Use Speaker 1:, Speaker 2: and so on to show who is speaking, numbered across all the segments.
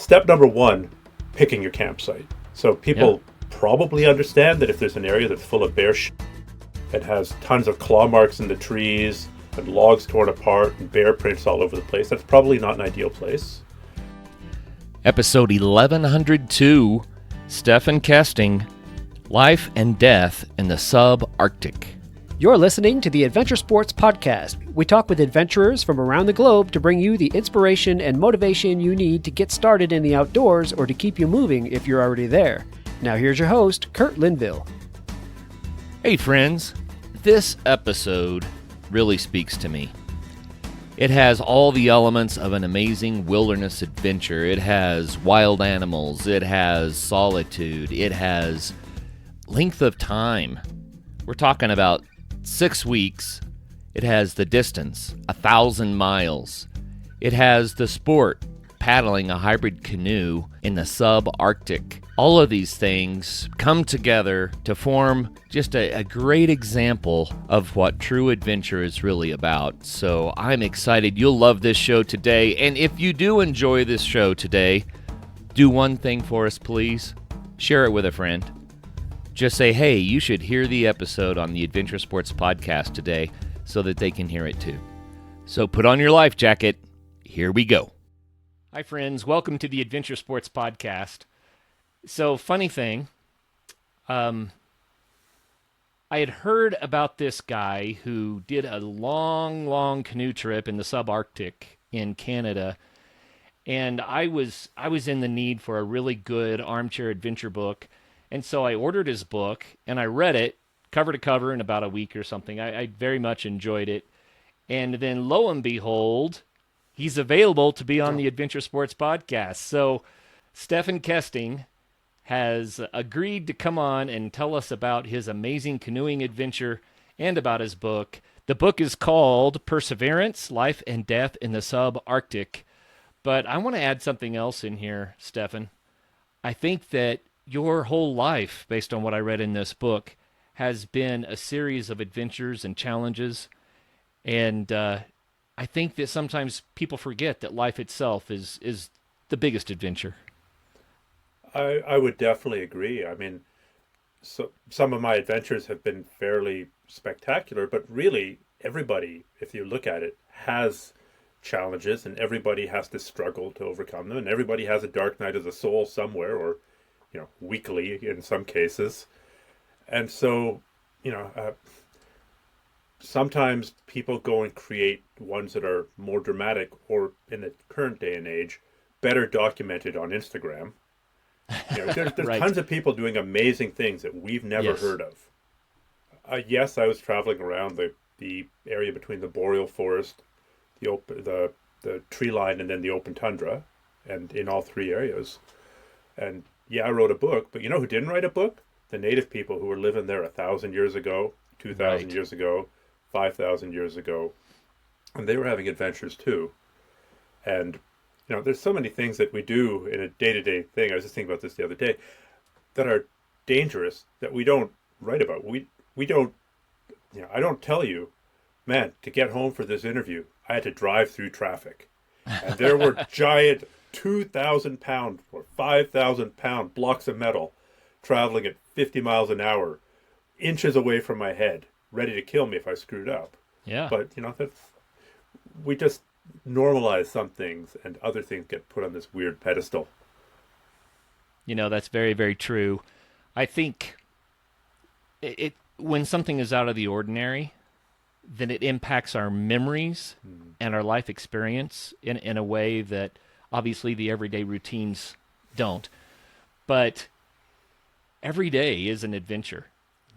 Speaker 1: step number one, picking your campsite. So people probably understand that if there's an area that's full of bear shit, it has tons of claw marks in the trees and logs torn apart and bear prints all over the place, that's probably not an ideal place.
Speaker 2: Episode 1102, Stephan Kesting, Life and Death in the Subarctic.
Speaker 3: You're listening to the Adventure Sports Podcast. We talk with adventurers from around the globe to bring you the inspiration and motivation you need to get started in the outdoors or to keep you moving if you're already there. Now here's your host, Curt Linville.
Speaker 2: Hey friends, this episode really speaks to me. It has all the elements of an amazing wilderness adventure. It has wild animals, it has solitude, it has length of time. We're talking about 6 weeks. It has the distance, 1,000 miles. It has the sport, paddling a hybrid canoe in the subarctic. All of these things come together to form just a great example of what true adventure is really about. So I'm excited. You'll love this show today. And if you do enjoy this show today, do one thing for us, please. Share it with a friend. Just say, hey, you should hear the episode on the Adventure Sports Podcast today so that they can hear it too. So put on your life jacket. Here we go. Hi, friends. Welcome to the Adventure Sports Podcast. So, funny thing, I had heard about this guy who did a long canoe trip in the subarctic in Canada, and I was in the need for a really good armchair adventure book. And so I ordered his book, and I read it cover to cover in about a week or something. I very much enjoyed it. And then, lo and behold, he's available to be on the Adventure Sports Podcast. So Stephan Kesting has agreed to come on and tell us about his amazing canoeing adventure and about his book. The book is called Perseverance, Life and Death in the Subarctic. But I want to add something else in here, Stephan. I think that your whole life, based on what I read in this book, has been a series of adventures and challenges. And I think that sometimes people forget that life itself is the biggest adventure.
Speaker 1: I would definitely agree. I mean, so some of my adventures have been fairly spectacular, but really everybody, if you look at it, has challenges, and everybody has to struggle to overcome them, and everybody has a dark night of the soul somewhere, or weekly in some cases. And so, sometimes people go and create ones that are more dramatic, or in the current day and age, better documented on Instagram. There's
Speaker 2: Right.
Speaker 1: Tons of people doing amazing things that we've never heard of. Yes, I was traveling around the area between the boreal forest, the tree line, and then the open tundra, and in all three areas. And yeah, I wrote a book, but you know who didn't write a book? The native people who were living there 1,000 years ago, 2,000 years ago, 5,000 years ago, and they were having adventures too. And there's so many things that we do in a day-to-day thing. I was just thinking about this the other day, that are dangerous that we don't write about. We don't. I don't tell you, man, to get home for this interview, I had to drive through traffic, and there were giant 2,000-pound or 5,000-pound blocks of metal traveling at 50 miles an hour, inches away from my head, ready to kill me if I screwed up.
Speaker 2: Yeah.
Speaker 1: But, we just normalize some things, and other things get put on this weird pedestal.
Speaker 2: That's very, very true. I think when something is out of the ordinary, then it impacts our memories and our life experience in a way that obviously the everyday routines don't. But every day is an adventure.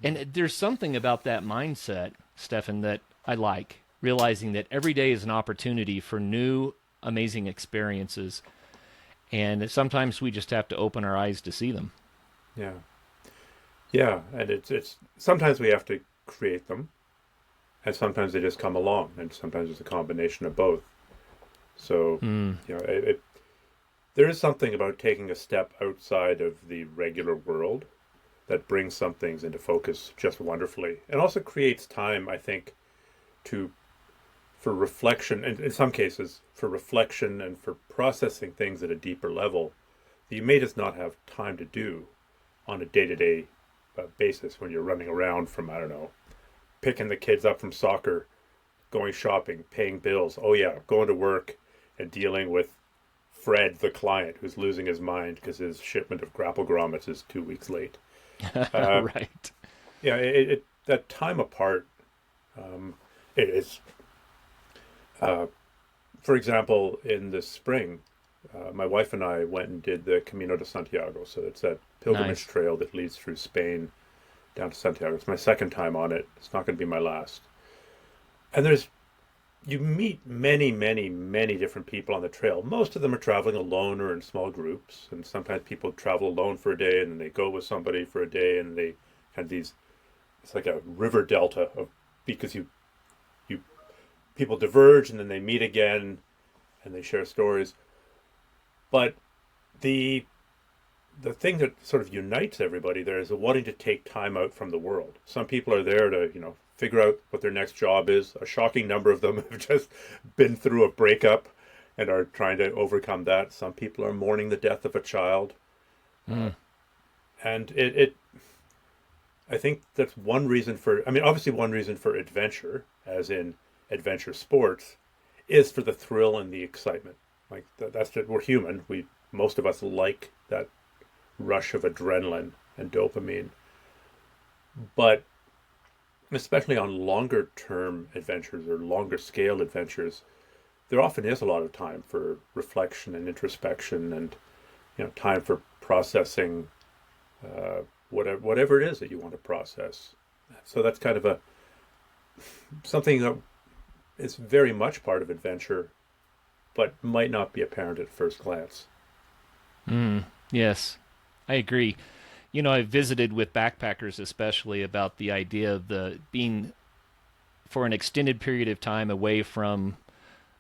Speaker 2: And there's something about that mindset, Stephan, that I like, realizing that every day is an opportunity for new, amazing experiences. And sometimes we just have to open our eyes to see them.
Speaker 1: Yeah. Yeah, and it's sometimes we have to create them, and sometimes they just come along, and sometimes it's a combination of both. So, there is something about taking a step outside of the regular world that brings some things into focus just wonderfully, and also creates time, I think, to for reflection, and in some cases for reflection and for processing things at a deeper level that you may just not have time to do on a day-to-day basis when you're running around from, I don't know, picking the kids up from soccer, going shopping, paying bills, oh yeah, going to work and dealing with Fred, the client, who's losing his mind because his shipment of grapple grommets is 2 weeks late.
Speaker 2: Right.
Speaker 1: Yeah, that time apart, it is. For example, in the spring, my wife and I went and did the Camino de Santiago. So it's that pilgrimage trail that leads through Spain down to Santiago. It's my second time on it. It's not going to be my last. And you meet many, many, many different people on the trail. Most of them are traveling alone or in small groups. And sometimes people travel alone for a day and then they go with somebody for a day and they have these, it's like a river delta because people diverge and then they meet again and they share stories. But the thing that sort of unites everybody there is wanting to take time out from the world. Some people are there to, figure out what their next job is. A shocking number of them have just been through a breakup and are trying to overcome that. Some people are mourning the death of a child. And I think that's one reason obviously one reason for adventure, as in adventure sports, is for the thrill and the excitement. Like that's just, we're human. Most of us like that rush of adrenaline and dopamine. But especially on longer term adventures or longer scale adventures, there often is a lot of time for reflection and introspection and time for processing whatever it is that you want to process. So that's kind of something that is very much part of adventure, but might not be apparent at first glance.
Speaker 2: Yes, I agree. I've visited with backpackers especially about the idea of being for an extended period of time away from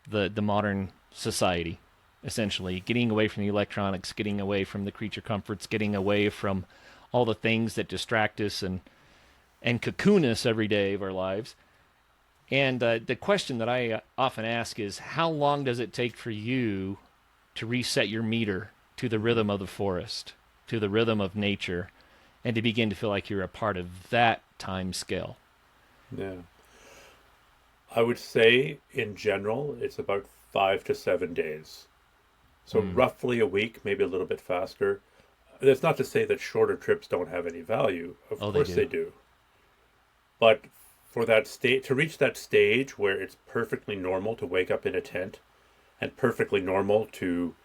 Speaker 2: the modern society, essentially getting away from the electronics, getting away from the creature comforts, getting away from all the things that distract us and cocoon us every day of our lives. And the question that I often ask is, how long does it take for you to reset your meter to the rhythm of the forest, to the rhythm of nature, and to begin to feel like you're a part of that time scale?
Speaker 1: Yeah. I would say, in general, it's about 5 to 7 days. So roughly a week, maybe a little bit faster. That's not to say that shorter trips don't have any value. Of course they do. But for that to reach that stage where it's perfectly normal to wake up in a tent and perfectly normal to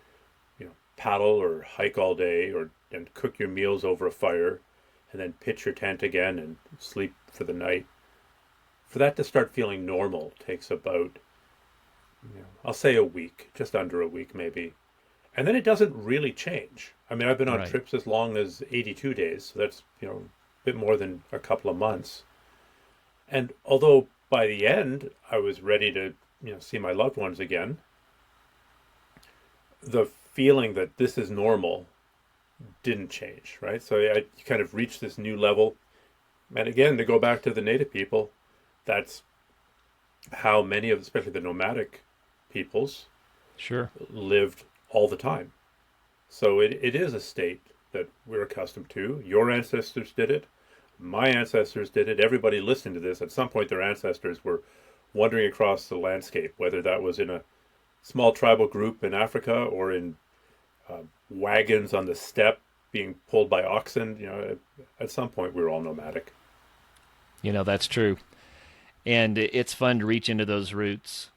Speaker 1: paddle or hike all day and cook your meals over a fire and then pitch your tent again and sleep for the night, for that to start feeling normal takes about I'll say a week, just under a week maybe. And then it doesn't really change. I've been on trips as long as 82 days, so that's a bit more than a couple of months. And although by the end I was ready to see my loved ones again, the feeling that this is normal didn't change, right? So I kind of reached this new level. And again, to go back to the native people, that's how many of, especially the nomadic peoples, lived all the time. So it is a state that we're accustomed to. Your ancestors did it. My ancestors did it. Everybody listening to this, at some point their ancestors were wandering across the landscape, whether that was in a small tribal group in Africa or in wagons on the steppe being pulled by oxen. At some point we were all nomadic.
Speaker 2: That's true. And it's fun to reach into those roots.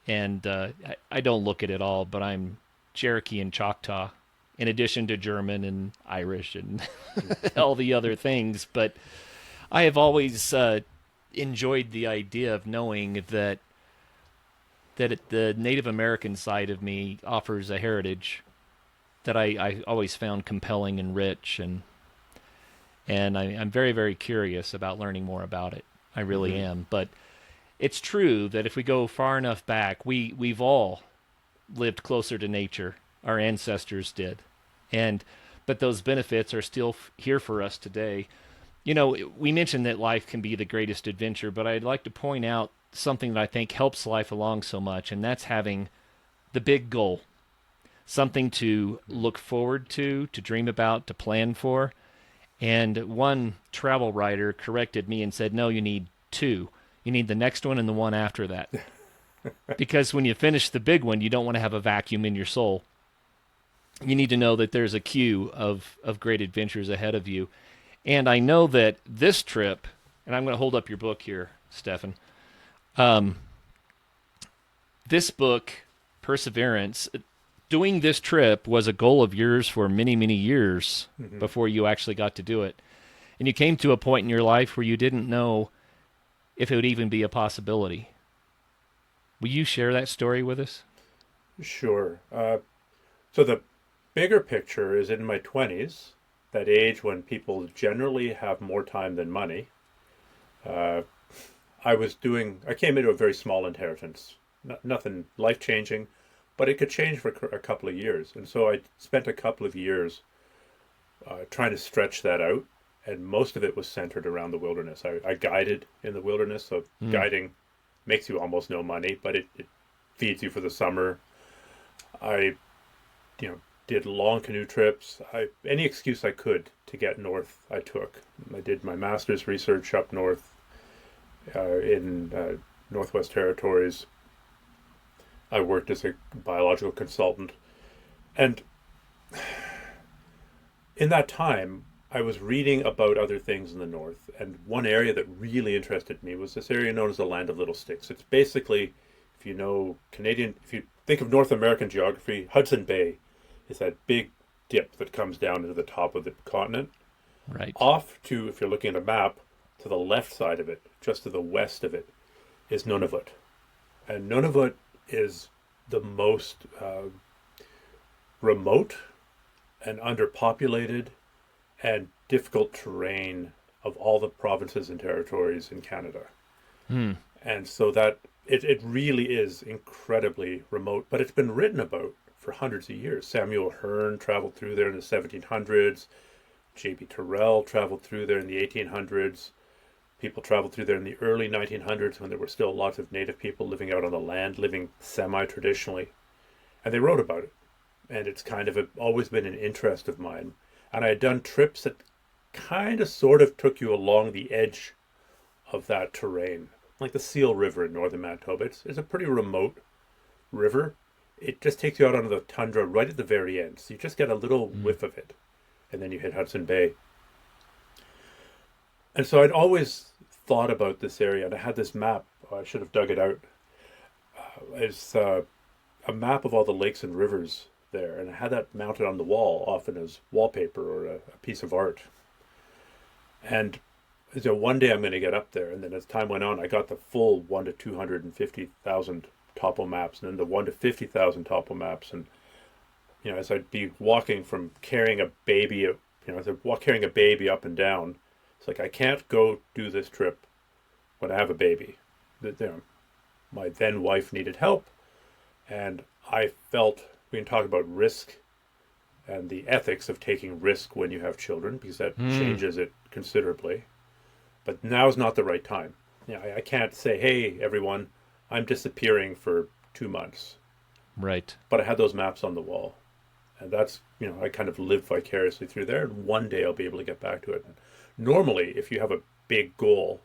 Speaker 2: And I don't look at it all, but I'm Cherokee and Choctaw, in addition to German and Irish and all the other things. But I have always enjoyed the idea of knowing that the Native American side of me offers a heritage that I always found compelling and rich, and I'm very, very curious about learning more about it. I really am. But it's true that if we go far enough back, we've all lived closer to nature. Our ancestors did. But those benefits are still here for us today. We mentioned that life can be the greatest adventure, but I'd like to point out something that I think helps life along so much, and that's having the big goal, something to look forward to dream about, to plan for. And one travel writer corrected me and said, no, you need two. You need the next one and the one after that. Because when you finish the big one, you don't want to have a vacuum in your soul. You need to know that there's a queue of great adventures ahead of you. And I know that this trip, and I'm going to hold up your book here, Stephan. This book, Perseverance, doing this trip was a goal of yours for many, many years before you actually got to do it. And you came to a point in your life where you didn't know if it would even be a possibility. Will you share that story with us?
Speaker 1: Sure. So the bigger picture is in my 20s, that age when people generally have more time than money. I came into a very small inheritance, nothing life-changing, but it could change for a couple of years. And so I spent a couple of years trying to stretch that out, and most of it was centered around the wilderness. I guided in the wilderness, so guiding makes you almost no money, but it feeds you for the summer. I did long canoe trips. Any excuse I could to get north, I took. I did my master's research up north in Northwest Territories. I worked as a biological consultant. And in that time, I was reading about other things in the north. And one area that really interested me was this area known as the Land of Little Sticks. It's basically, if you think of North American geography, Hudson Bay is that big dip that comes down into the top of the continent.
Speaker 2: Right.
Speaker 1: Off to, if you're looking at a map, to the left side of it, just to the west of it, is Nunavut. And Nunavut is the most remote and underpopulated and difficult terrain of all the provinces and territories in Canada. And so that it really is incredibly remote, but it's been written about for hundreds of years. Samuel Hearne traveled through there in the 1700s. J.B. Terrell traveled through there in the 1800s. People traveled through there in the early 1900s when there were still lots of native people living out on the land, living semi-traditionally. And they wrote about it. And it's kind of always been an interest of mine. And I had done trips that kind of sort of took you along the edge of that terrain. Like the Seal River in northern Manitoba. It's a pretty remote river. It just takes you out onto the tundra right at the very end. So you just get a little whiff of it. And then you hit Hudson Bay. And so I'd always thought about this area, and I had this map. I should have dug it out. It's a map of all the lakes and rivers there, and I had that mounted on the wall, often as wallpaper or a piece of art. And so one day I'm going to get up there, and then as time went on, I got the full 1 to 250,000 topo maps, and then the 1 to 50,000 topo maps, and as I'd be walking from carrying a baby, carrying a baby up and down. It's like, I can't go do this trip when I have a baby. My then wife needed help, and I felt, we can talk about risk and the ethics of taking risk when you have children, because that changes it considerably. But now's not the right time. I can't say, hey, everyone, I'm disappearing for 2 months.
Speaker 2: Right.
Speaker 1: But I had those maps on the wall. And that's, I kind of lived vicariously through there. And one day I'll be able to get back to it. Normally, if you have a big goal,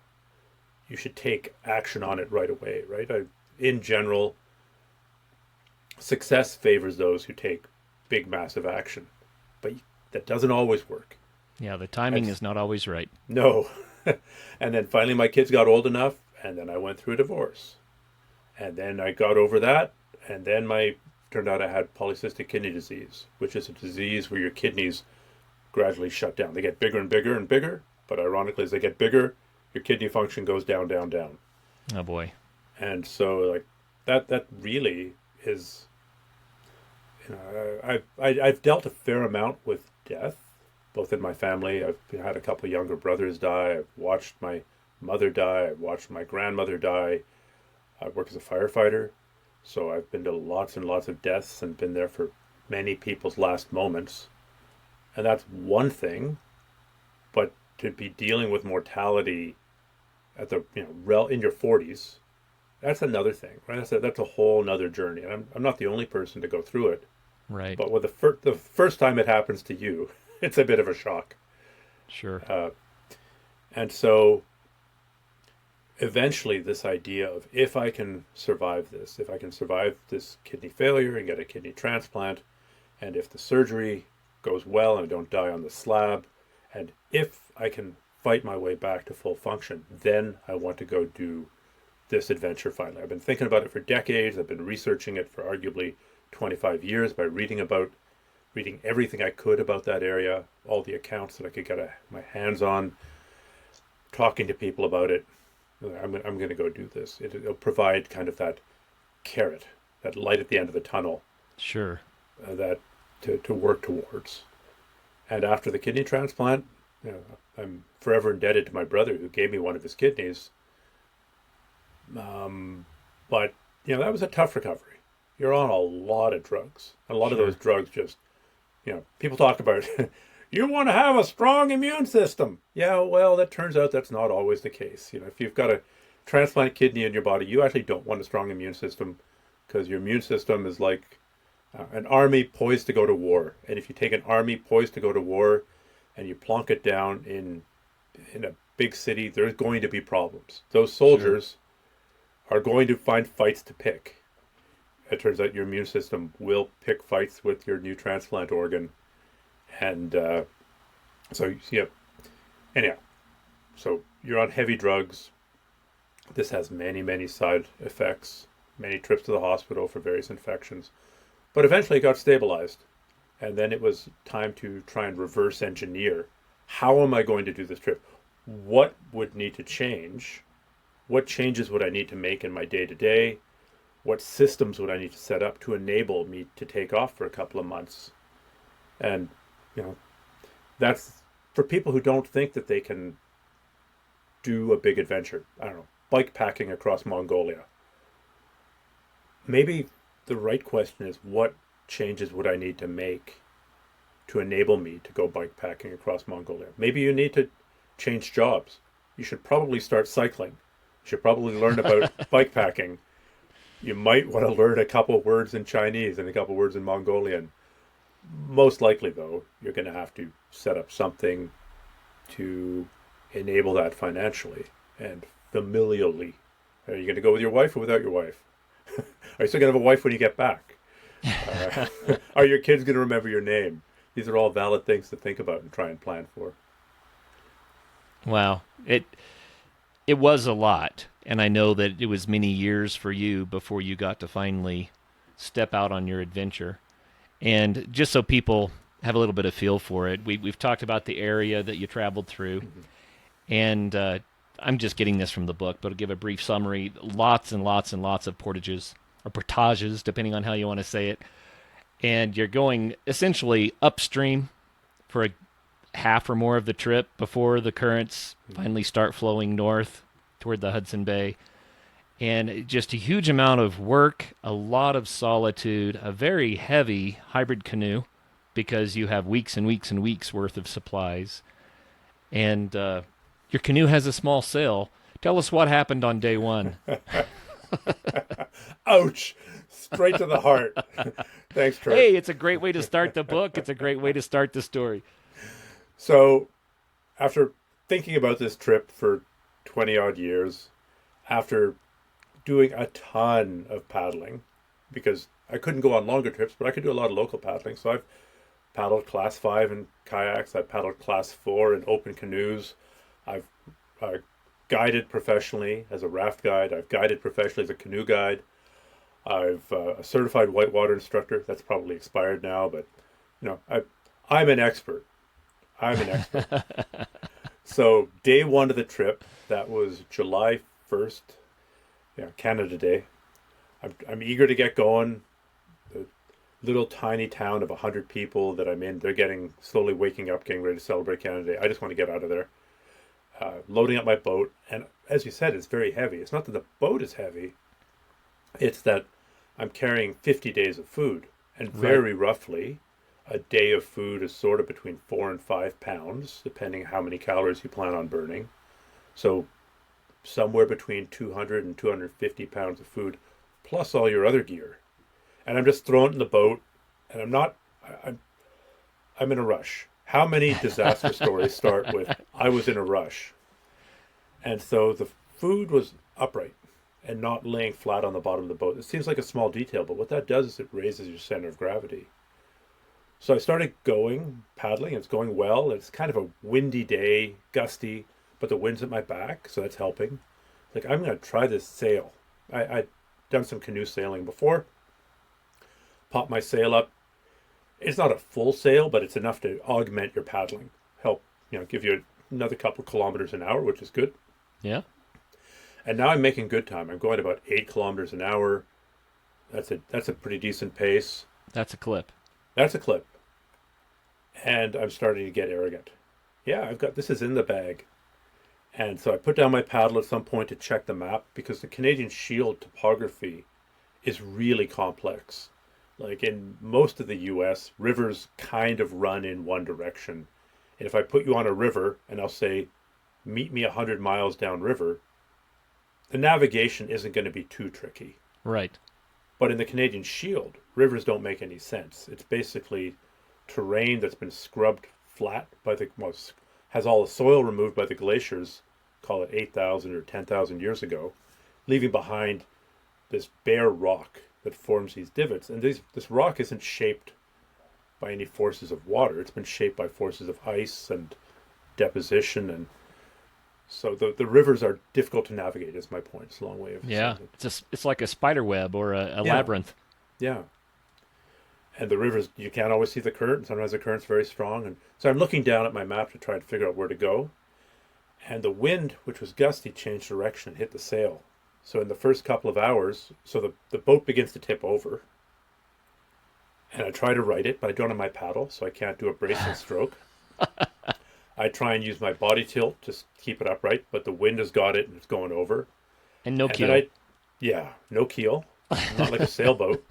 Speaker 1: you should take action on it right away, right? In general, success favors those who take big, massive action. But that doesn't always work.
Speaker 2: Yeah, the timing is not always right.
Speaker 1: No. And then finally my kids got old enough, and then I went through a divorce. And then I got over that, and then turned out I had polycystic kidney disease, which is a disease where your kidneys gradually shut down. They get bigger and bigger and bigger, but ironically, as they get bigger, your kidney function goes down, down, down.
Speaker 2: Oh boy. And
Speaker 1: so that really is, I've dealt a fair amount with death, both in my family. I've had a couple of younger brothers die. I've watched my mother die. I've watched my grandmother die. I work as a firefighter, so I've been to lots and lots of deaths and been there for many people's last moments. And that's one thing, but to be dealing with mortality at in your 40s, that's another thing, right? That's a whole nother journey. And I'm not the only person to go through it.
Speaker 2: Right.
Speaker 1: But with the first time it happens to you, it's a bit of a shock.
Speaker 2: Sure.
Speaker 1: And so eventually this idea of if I can survive this, if I can survive this kidney failure and get a kidney transplant, and if the surgery goes well and I don't die on the slab, and if I can fight my way back to full function, then I want to go do this adventure finally. I've been thinking about it for decades. I've been researching it for arguably 25 years by reading everything I could about that area, all the accounts that I could get my hands on, talking to people about it. I'm going to go do this. It'll provide kind of that carrot, that light at the end of the tunnel.
Speaker 2: Sure.
Speaker 1: That to work towards. And after the kidney transplant, I'm forever indebted to my brother who gave me one of his kidneys. But that was a tough recovery. You're on a lot of drugs. A lot of those drugs just, people talk about you want to have a strong immune system. Yeah, well, that turns out that's not always the case. If you've got a transplant kidney in your body, you actually don't want a strong immune system because your immune system is like an army poised to go to war. And if you take an army poised to go to war and you plonk it down in a big city, there's going to be problems. Those soldiers are going to find fights to pick. It turns out your immune system will pick fights with your new transplant organ. And anyhow, so you're on heavy drugs. This has many, many side effects, many trips to the hospital for various infections. But eventually it got stabilized. And then it was time to try and reverse engineer. How am I going to do this trip? What would need to change? What changes would I need to make in my day-to-day? What systems would I need to set up to enable me to take off for a couple of months? And, that's for people who don't think that they can do a big adventure. I don't know, bike packing across Mongolia. Maybe the right question is, what changes would I need to make to enable me to go bike packing across Mongolia? Maybe you need to change jobs. You should probably start cycling. You should probably learn about bike packing. You might want to learn a couple words in Chinese and a couple words in Mongolian. Most likely, though, you're going to have to set up something to enable that financially and familially. Are you going to go with your wife or without your wife? Are you still going to have a wife when you get back? Are your kids going to remember your name? These are all valid things to think about and try and plan for.
Speaker 2: Wow. It was a lot, and I know that it was many years for you before you got to finally step out on your adventure. And just so people have a little bit of feel for it, we've talked about the area that you traveled through, and I'm just getting this from the book, but I'll give a brief summary. Lots and lots and lots of portages, or portages, depending on how you want to say it. And you're going essentially upstream for a half or more of the trip before the currents finally start flowing north toward the Hudson Bay. And just a huge amount of work, a lot of solitude, a very heavy hybrid canoe because you have weeks and weeks and weeks worth of supplies. And your canoe has a small sail. Tell us what happened on day one.
Speaker 1: Ouch! Straight to the heart. Thanks, Curt.
Speaker 2: Hey, it's a great way to start the book. It's a great way to start the story.
Speaker 1: So, after thinking about this trip for 20 odd years, after doing a ton of paddling, because I couldn't go on longer trips, but I could do a lot of local paddling. So I've paddled class 5 in kayaks. I've paddled class 4 in open canoes. I've guided professionally as a raft guide. I've guided professionally as a canoe guide. I've a certified whitewater instructor. That's probably expired now, but I'm an expert. So day one of the trip, that was July 1st, Canada Day. I'm eager to get going. The little tiny town of 100 people that I'm in, they're slowly waking up, getting ready to celebrate Canada Day. I just want to get out of there. Loading up my boat, and as you said, it's very heavy. It's not that the boat is heavy, it's that I'm carrying 50 days of food, and very roughly a day of food is sort of between 4 and 5 pounds, depending how many calories you plan on burning. So somewhere between 200 and 250 pounds of food, plus all your other gear. And I'm just throwing it in the boat, and I'm in a rush. How many disaster stories start with, I was in a rush? And so the food was upright and not laying flat on the bottom of the boat. It seems like a small detail, but what that does is it raises your center of gravity. So I started paddling. It's going well. It's kind of a windy day, gusty, but the wind's at my back, so that's helping. Like, I'm going to try this sail. I'd done some canoe sailing before. Pop my sail up. It's not a full sail, but it's enough to augment your paddling. Help, give you another couple kilometers an hour, which is good.
Speaker 2: Yeah.
Speaker 1: And now I'm making good time. I'm going about 8 kilometers an hour. That's a pretty decent pace.
Speaker 2: That's a clip.
Speaker 1: That's a clip. And I'm starting to get arrogant. Yeah, this is in the bag. And so I put down my paddle at some point to check the map, because the Canadian Shield topography is really complex. Like, in most of the US, rivers kind of run in one direction. And if I put you on a river and I'll say, meet me 100 miles downriver, the navigation isn't going to be too tricky.
Speaker 2: Right.
Speaker 1: But in the Canadian Shield, rivers don't make any sense. It's basically terrain that's been scrubbed flat has all the soil removed by the glaciers, call it 8,000 or 10,000 years ago, leaving behind this bare rock that forms these divots. And this rock isn't shaped by any forces of water. It's been shaped by forces of ice and deposition. And so the rivers are difficult to navigate, is my point. It's a long way of saying it.
Speaker 2: It's like a spider web or a labyrinth.
Speaker 1: Yeah. And the rivers, you can't always see the current, and sometimes the current's very strong. And so I'm looking down at my map to try to figure out where to go. And the wind, which was gusty, changed direction and hit the sail. So in the first couple of hours, the boat begins to tip over. And I try to right it, but I don't have my paddle, so I can't do a bracing stroke. I try and use my body tilt to keep it upright, but the wind has got it and it's going over.
Speaker 2: And no keel.
Speaker 1: No keel. Not like a sailboat.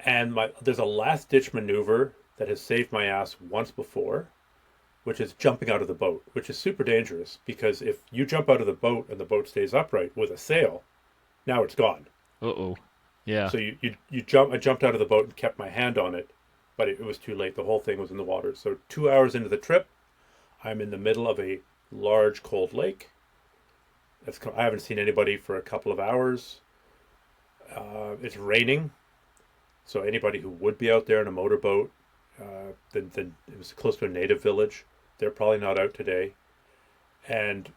Speaker 1: And there's a last-ditch maneuver that has saved my ass once before, which is jumping out of the boat, which is super dangerous, because if you jump out of the boat and the boat stays upright with a sail, now it's gone.
Speaker 2: Uh-oh. Yeah.
Speaker 1: So I jumped out of the boat and kept my hand on it, but it was too late. The whole thing was in the water. So 2 hours into the trip, I'm in the middle of a large cold lake. I haven't seen anybody for a couple of hours. It's raining. So anybody who would be out there in a motorboat, then it was close to a native village. They're probably not out today. And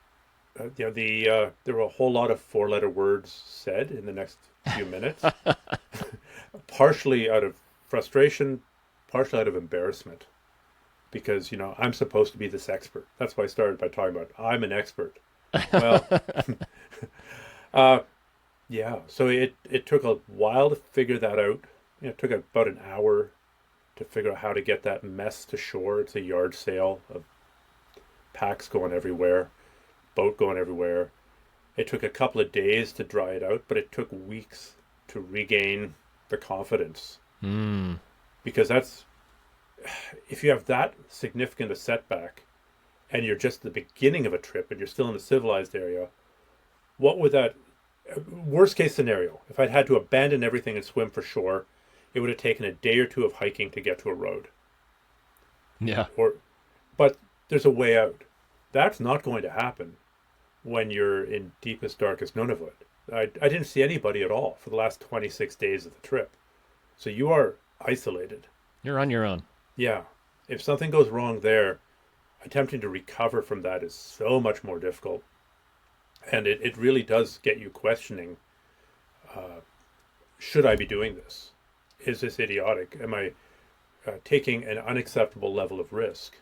Speaker 1: there were a whole lot of 4-letter words said in the next few minutes, partially out of frustration, partially out of embarrassment, because I'm supposed to be this expert. That's why I started by talking about I'm an expert. Well, yeah. So it took a while to figure that out. It took about an hour to figure out how to get that mess to shore. It's a yard sail of packs going everywhere, boat going everywhere. It took a couple of days to dry it out, but it took weeks to regain the confidence. Because if you have that significant a setback and you're just at the beginning of a trip and you're still in the civilized area, what would that worst case scenario, if I'd had to abandon everything and swim for shore, it would have taken a day or two of hiking to get to a road.
Speaker 2: Yeah.
Speaker 1: But there's a way out. That's not going to happen when you're in deepest, darkest Nunavut. I didn't see anybody at all for the last 26 days of the trip. So you are isolated.
Speaker 2: You're on your own.
Speaker 1: Yeah. If something goes wrong there, attempting to recover from that is so much more difficult. And it really does get you questioning, should I be doing this? Is this idiotic? Am I taking an unacceptable level of risk?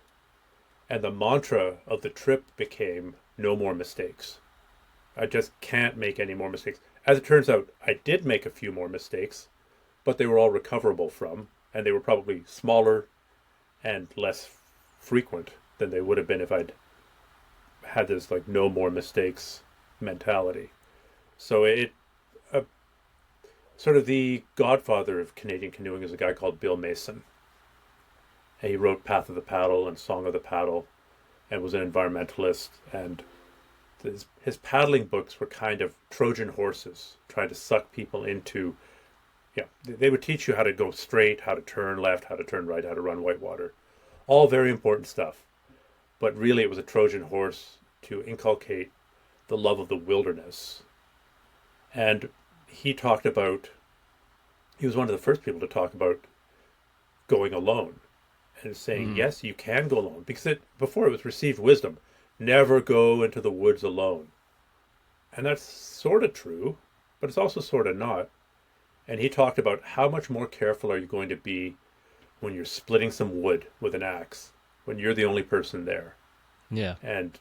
Speaker 1: And the mantra of the trip became no more mistakes. I just can't make any more mistakes. As it turns out, I did make a few more mistakes, but they were all recoverable from, and they were probably smaller and less frequent than they would have been if I'd had this no more mistakes mentality. So sort of the godfather of Canadian canoeing is a guy called Bill Mason. And he wrote Path of the Paddle and Song of the Paddle and was an environmentalist. And his paddling books were kind of Trojan horses, trying to suck people into. Yeah, they would teach you how to go straight, how to turn left, how to turn right, how to run whitewater. All very important stuff. But really it was a Trojan horse to inculcate the love of the wilderness. And he was one of the first people to talk about going alone and saying, yes, you can go alone. Because before it was received wisdom, never go into the woods alone. And that's sort of true, but it's also sort of not. And he talked about how much more careful are you going to be when you're splitting some wood with an axe, when you're the only person there.
Speaker 2: Yeah.
Speaker 1: And,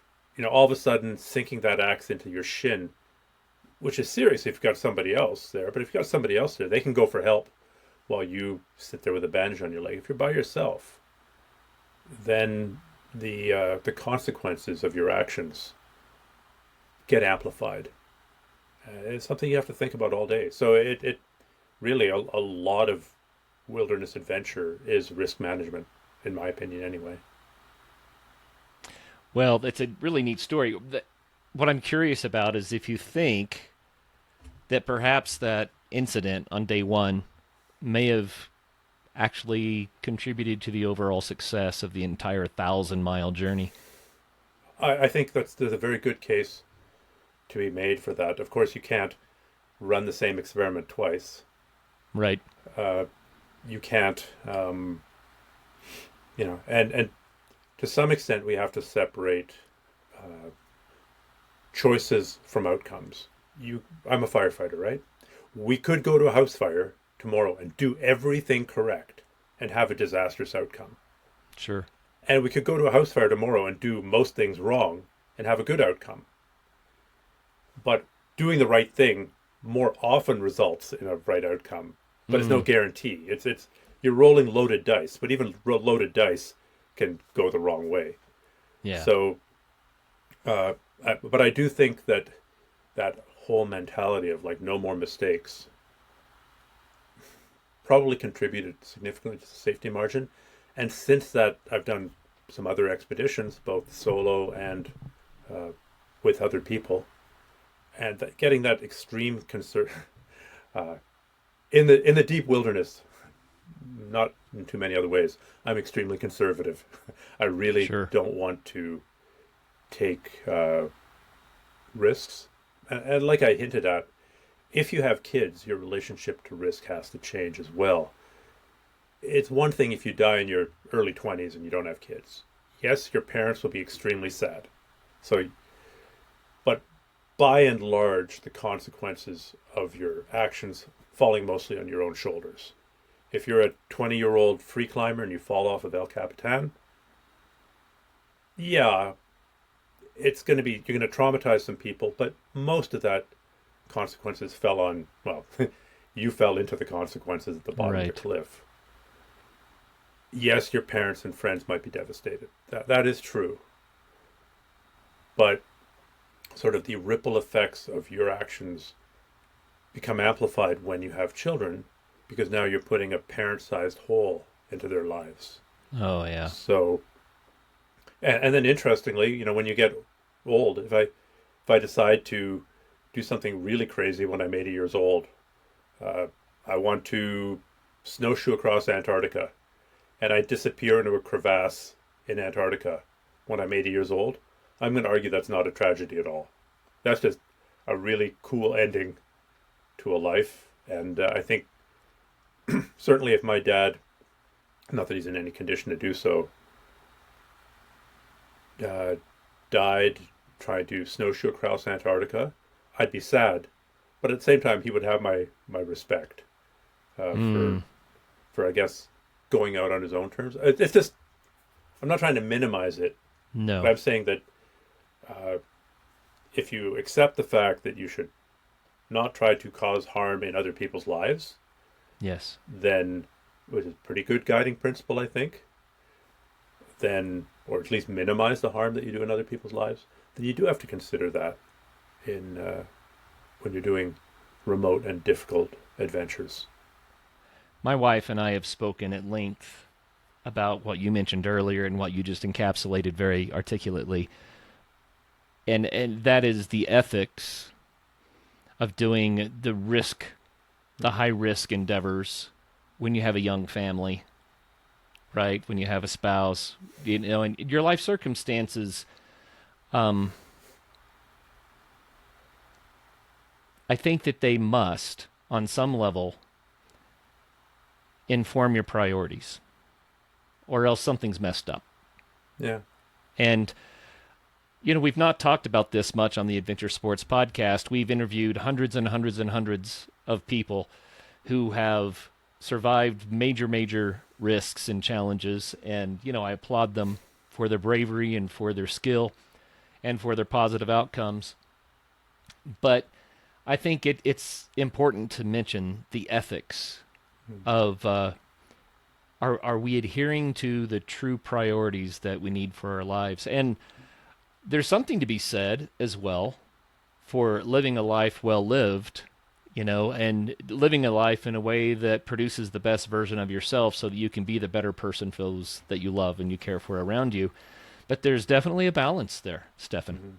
Speaker 1: all of a sudden sinking that axe into your shin, which is serious if you've got somebody else there. But if you've got somebody else there, they can go for help while you sit there with a bandage on your leg. If you're by yourself, then the consequences of your actions get amplified. It's something you have to think about all day. So it really, a lot of wilderness adventure is risk management, in my opinion, anyway.
Speaker 2: Well, it's a really neat story. What I'm curious about is if you think that perhaps that incident on day one may have actually contributed to the overall success of the entire 1,000-mile journey.
Speaker 1: I think there's a very good case to be made for that. Of course, you can't run the same experiment twice.
Speaker 2: Right.
Speaker 1: You can't, and to some extent we have to separate choices from outcomes. I'm a firefighter, right? We could go to a house fire tomorrow and do everything correct and have a disastrous outcome.
Speaker 2: Sure.
Speaker 1: And we could go to a house fire tomorrow and do most things wrong and have a good outcome. But doing the right thing more often results in a right outcome, but it's no guarantee. It's you're rolling loaded dice, but even loaded dice can go the wrong way.
Speaker 2: Yeah.
Speaker 1: So, but I do think that whole mentality of like no more mistakes probably contributed significantly to the safety margin. And since that, I've done some other expeditions, both solo and with other people, and getting that extreme concern in the deep wilderness. Not in too many other ways. I'm extremely conservative. I really don't want to take risks. And like I hinted at, if you have kids, your relationship to risk has to change as well. It's one thing if you die in your early 20s and you don't have kids. Yes, your parents will be extremely sad. But by and large, the consequences of your actions falling mostly on your own shoulders. If you're a 20-year-old free climber and you fall off of El Capitan, yeah, you're going to traumatize some people, but most of that consequences fell on, you fell into the consequences at the bottom of the cliff. Yes, your parents and friends might be devastated. That is true. But sort of the ripple effects of your actions become amplified when you have children, because now you're putting a parent-sized hole into their lives.
Speaker 2: Oh, yeah.
Speaker 1: So, and then interestingly, when you get old, if I decide to do something really crazy when I'm 80 years old, I want to snowshoe across Antarctica, and I disappear into a crevasse in Antarctica when I'm 80 years old, I'm going to argue that's not a tragedy at all. That's just a really cool ending to a life. And I think certainly if my dad, not that he's in any condition to do so, died trying to snowshoe across Antarctica, I'd be sad. But at the same time, he would have my respect for, I guess, going out on his own terms. It's just, I'm not trying to minimize it.
Speaker 2: No.
Speaker 1: But I'm saying that if you accept the fact that you should not try to cause harm in other people's lives,
Speaker 2: yes,
Speaker 1: then, which is a pretty good guiding principle, I think, then, or at least minimize the harm that you do in other people's lives, then you do have to consider that in when you're doing remote and difficult adventures.
Speaker 2: My wife and I have spoken at length about what you mentioned earlier and what you just encapsulated very articulately. And that is the ethics of doing the high risk endeavors when you have a young family, right? When you have a spouse, and your life circumstances. I think that they must, on some level, inform your priorities, or else something's messed up.
Speaker 1: Yeah.
Speaker 2: And we've not talked about this much on the Adventure Sports Podcast. We've interviewed hundreds and hundreds and hundreds of people who have survived major risks and challenges. And, I applaud them for their bravery and for their skill and for their positive outcomes. But I think it's important to mention the ethics of are we adhering to the true priorities that we need for our lives? And there's something to be said as well for living a life well lived, and living a life in a way that produces the best version of yourself so that you can be the better person for those that you love and you care for around you. But there's definitely a balance there, Stephan.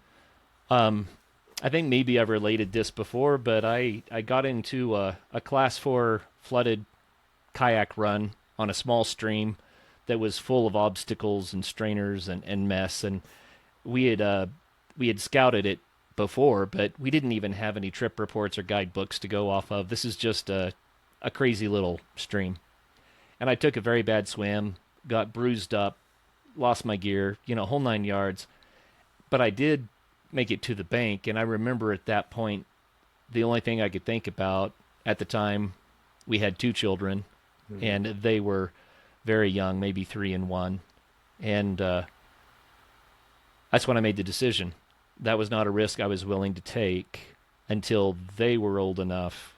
Speaker 2: I think maybe I've related this before, but I got into a Class 4 flooded kayak run on a small stream that was full of obstacles and strainers and mess, and we had scouted it before, but we didn't even have any trip reports or guidebooks to go off of. This is just a crazy little stream. And I took a very bad swim, got bruised up, lost my gear, whole 9 yards. But I did make it to the bank, and I remember at that point, the only thing I could think about at the time, we had 2 children, and they were very young, maybe 3 and 1. And that's when I made the decision. That was not a risk I was willing to take until they were old enough.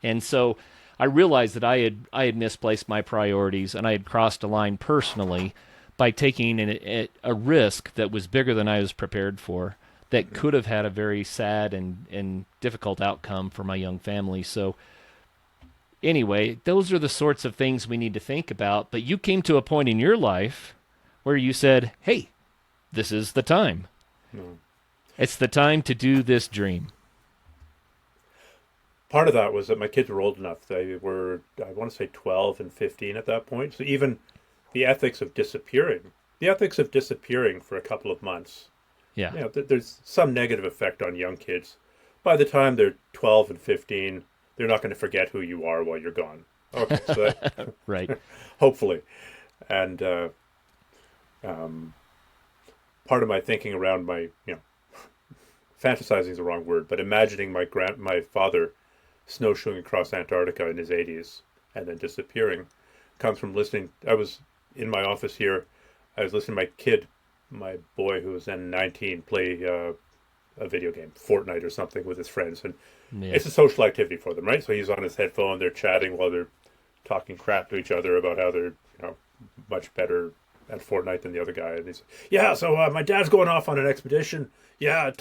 Speaker 2: And so I realized that I had misplaced my priorities, and I had crossed a line personally by taking a risk that was bigger than I was prepared for, that could have had a very sad and difficult outcome for my young family. So anyway, those are the sorts of things we need to think about. But you came to a point in your life where you said, hey, this is the time. It's the time to do this dream.
Speaker 1: Part of that was that my kids were old enough. They were, I want to say, 12 and 15 at that point. So even the ethics of disappearing for a couple of months.
Speaker 2: Yeah.
Speaker 1: There's some negative effect on young kids. By the time they're 12 and 15, they're not going to forget who you are while you're gone. Okay, so that,
Speaker 2: right.
Speaker 1: Hopefully. And part of my thinking around my, fantasizing is the wrong word, but imagining my father snowshoeing across Antarctica in his 80s and then disappearing comes from listening. I was in my office here. I was listening to my boy who was then 19, play a video game, Fortnite or something, with his friends. And it's a social activity for them, right? So he's on his headphone, they're chatting while they're talking crap to each other about how they're, much better at Fortnite than the other guy. And he's, so my dad's going off on an expedition. There's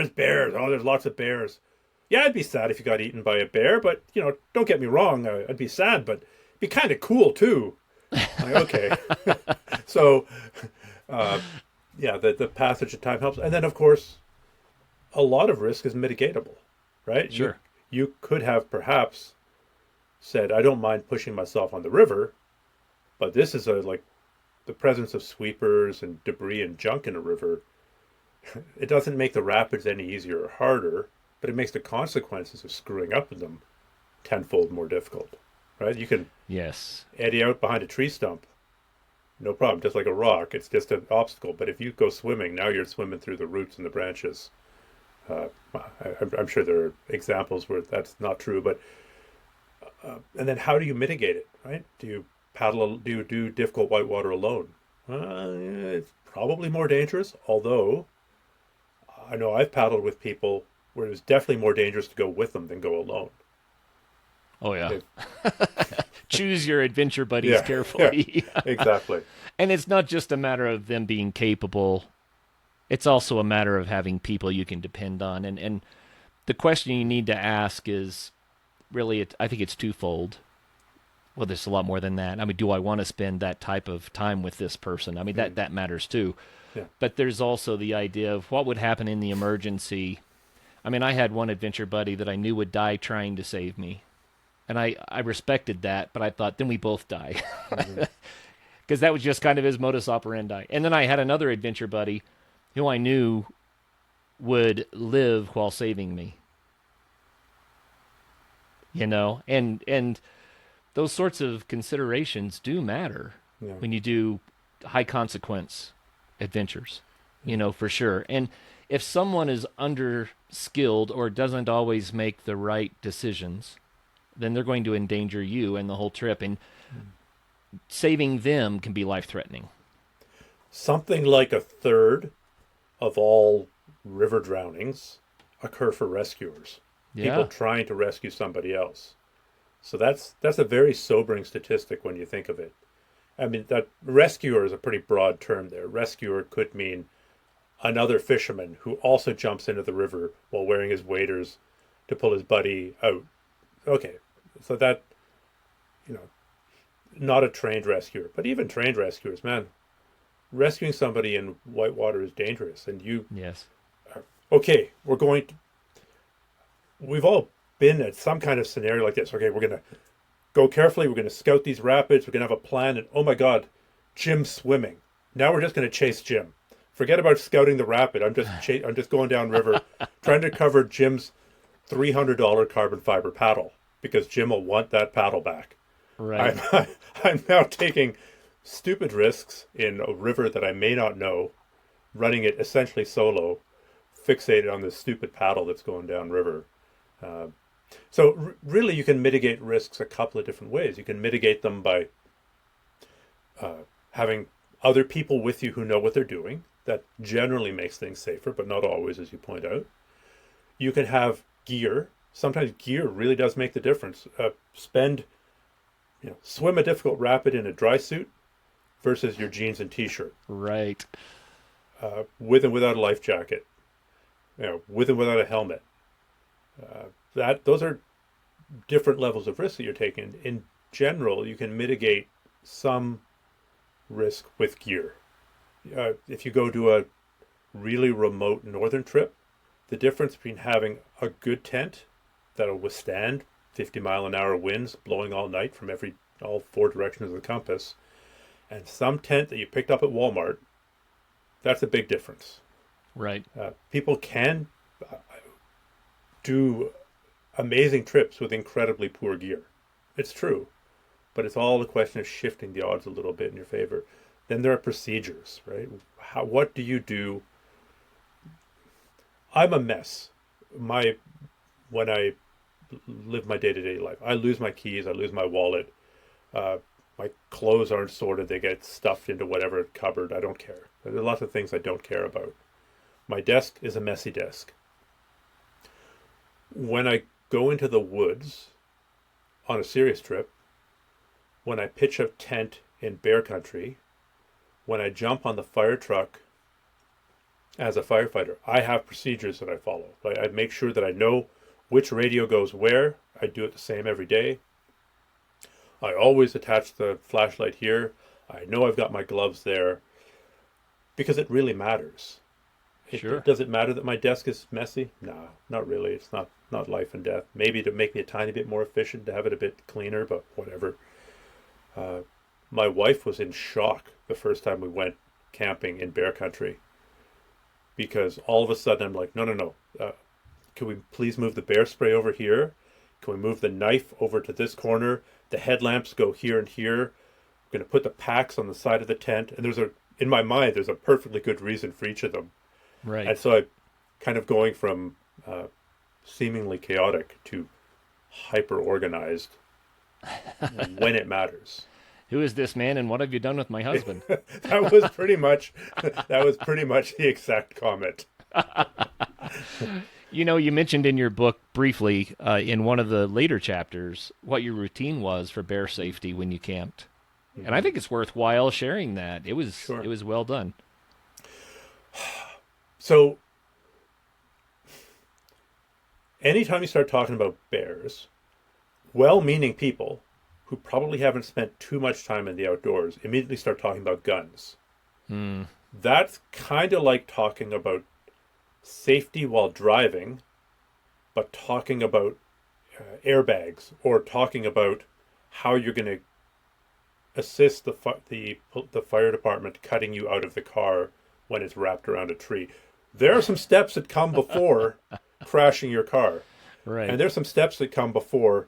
Speaker 1: bears. Oh, there's lots of bears. Yeah, I'd be sad if you got eaten by a bear, but, don't get me wrong, I'd be sad, but it'd be kind of cool, too. Like, okay. So, the passage of time helps. And then, of course, a lot of risk is mitigatable, right?
Speaker 2: Sure.
Speaker 1: You could have perhaps said, I don't mind pushing myself on the river, but this is the presence of sweepers and debris and junk in a river. It doesn't make the rapids any easier or harder, but it makes the consequences of screwing up with them tenfold more difficult, right? You can eddy out behind a tree stump, no problem, just like a rock. It's just an obstacle. But if you go swimming, now you're swimming through the roots and the branches. I'm sure there are examples where that's not true, but and then how do you mitigate it, right? Do you paddle? Do you do difficult whitewater alone? It's probably more dangerous, although I know I've paddled with people where it was definitely more dangerous to go with them than go alone.
Speaker 2: Oh, yeah. Choose your adventure buddies carefully.
Speaker 1: Yeah, exactly.
Speaker 2: And it's not just a matter of them being capable. It's also a matter of having people you can depend on. And the question you need to ask is really, I think it's twofold. Well, there's a lot more than that. I mean, do I want to spend that type of time with this person? I mean, that matters too.
Speaker 1: Yeah.
Speaker 2: But there's also the idea of what would happen in the emergency. I mean, I had one adventure buddy that I knew would die trying to save me. And I respected that, but I thought, then we both die. Because that was just kind of his modus operandi. And then I had another adventure buddy who I knew would live while saving me. You know, and those sorts of considerations do matter when you do high consequence adventures, you know, for sure. And if someone is under-skilled or doesn't always make the right decisions, then they're going to endanger you and the whole trip. And saving them can be life-threatening.
Speaker 1: Something like a third of all river drownings occur for rescuers. People trying to rescue somebody else. So that's a very sobering statistic when you think of it. I mean, that rescuer is a pretty broad term there. Rescuer could mean another fisherman who also jumps into the river while wearing his waders to pull his buddy out. Okay, so that, you know, not a trained rescuer, but even trained rescuers, man, rescuing somebody in whitewater is dangerous. And you, okay, we've all been at some kind of scenario like this. Okay, we're going to go carefully. We're going to scout these rapids. We're going to have a plan. And oh my God, Jim's swimming. Now we're just going to chase Jim. Forget about scouting the rapid. I'm just going down river, trying to cover Jim's $300 carbon fiber paddle because Jim will want that paddle back.
Speaker 2: Right.
Speaker 1: I'm now taking stupid risks in a river that I may not know, running it essentially solo, fixated on this stupid paddle that's going down river. So really you can mitigate risks a couple of different ways. You can mitigate them by having other people with you who know what they're doing. That generally makes things safer, but not always, as you point out. You can have gear. Sometimes gear really does make the difference. Swim a difficult rapid in a dry suit versus your jeans and t-shirt.
Speaker 2: Right.
Speaker 1: With and without a life jacket. With and without a helmet. Those are different levels of risk that you're taking. In general, you can mitigate some risk with gear. If you go to a really remote northern trip, the difference between having a good tent that'll withstand 50-mile-an-hour winds blowing all night from all four directions of the compass, and some tent that you picked up at Walmart, that's a big difference.
Speaker 2: Right.
Speaker 1: People can do amazing trips with incredibly poor gear. It's true, but it's all a question of shifting the odds a little bit in your favor. Then there are procedures, right? What do you do? I'm a mess. When I live my day-to-day life, I lose my keys, I lose my wallet. My clothes aren't sorted, they get stuffed into whatever cupboard. I don't care. There are lots of things I don't care about. My desk is a messy desk. When I go into the woods on a serious trip, when I pitch a tent in bear country, when I jump on the fire truck as a firefighter, I have procedures that I follow. I make sure that I know which radio goes where. I do it the same every day. I always attach the flashlight here. I know I've got my gloves there because it really matters.
Speaker 2: Sure.
Speaker 1: Does it matter that my desk is messy? No, not really. It's not life and death. Maybe to make me a tiny bit more efficient, to have it a bit cleaner, but whatever. My wife was in shock the first time we went camping in bear country because all of a sudden I'm like, no. Can we please move the bear spray over here? Can we move the knife over to this corner? The headlamps go here and here. We're going to put the packs on the side of the tent. And in my mind, there's a perfectly good reason for each of them.
Speaker 2: Right.
Speaker 1: And so I kind of going from seemingly chaotic to hyper-organized when it matters.
Speaker 2: Who is this man and what have you done with my husband?
Speaker 1: That was pretty much the exact comment.
Speaker 2: You know, you mentioned in your book briefly in one of the later chapters what your routine was for bear safety when you camped. Mm-hmm. And I think it's worthwhile sharing that. It was well done.
Speaker 1: So anytime you start talking about bears, well-meaning people who probably haven't spent too much time in the outdoors immediately start talking about guns. That's kind of like talking about safety while driving, but talking about airbags, or talking about how you're going to assist the fire department cutting you out of the car when it's wrapped around a tree. There are some steps that come before crashing your car,
Speaker 2: Right.
Speaker 1: and there's some steps that come before,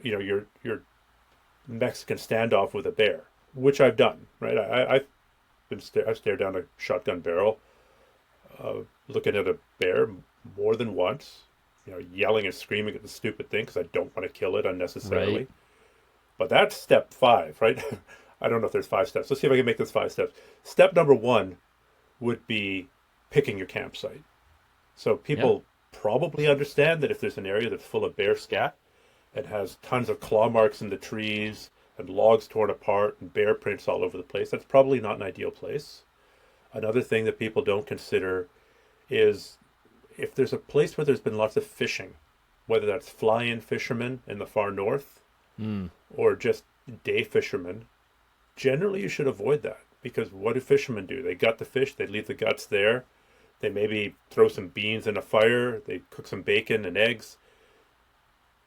Speaker 1: your Mexican standoff with a bear, which I've done. Right, I've stared down a shotgun barrel, looking at a bear more than once. Yelling and screaming at the stupid thing because I don't want to kill it unnecessarily.
Speaker 2: Right.
Speaker 1: But that's step 5, right? I don't know if there's 5 steps. Let's see if I can make this 5 steps. Step number 1 would be picking your campsite. So people probably understand that if there's an area that's full of bear scat and has tons of claw marks in the trees and logs torn apart and bear prints all over the place, that's probably not an ideal place. Another thing that people don't consider is if there's a place where there's been lots of fishing, whether that's fly-in fishermen in the far north or just day fishermen, generally you should avoid that, because what do fishermen do? They gut the fish, they leave the guts there, they maybe throw some beans in a fire, they cook some bacon and eggs.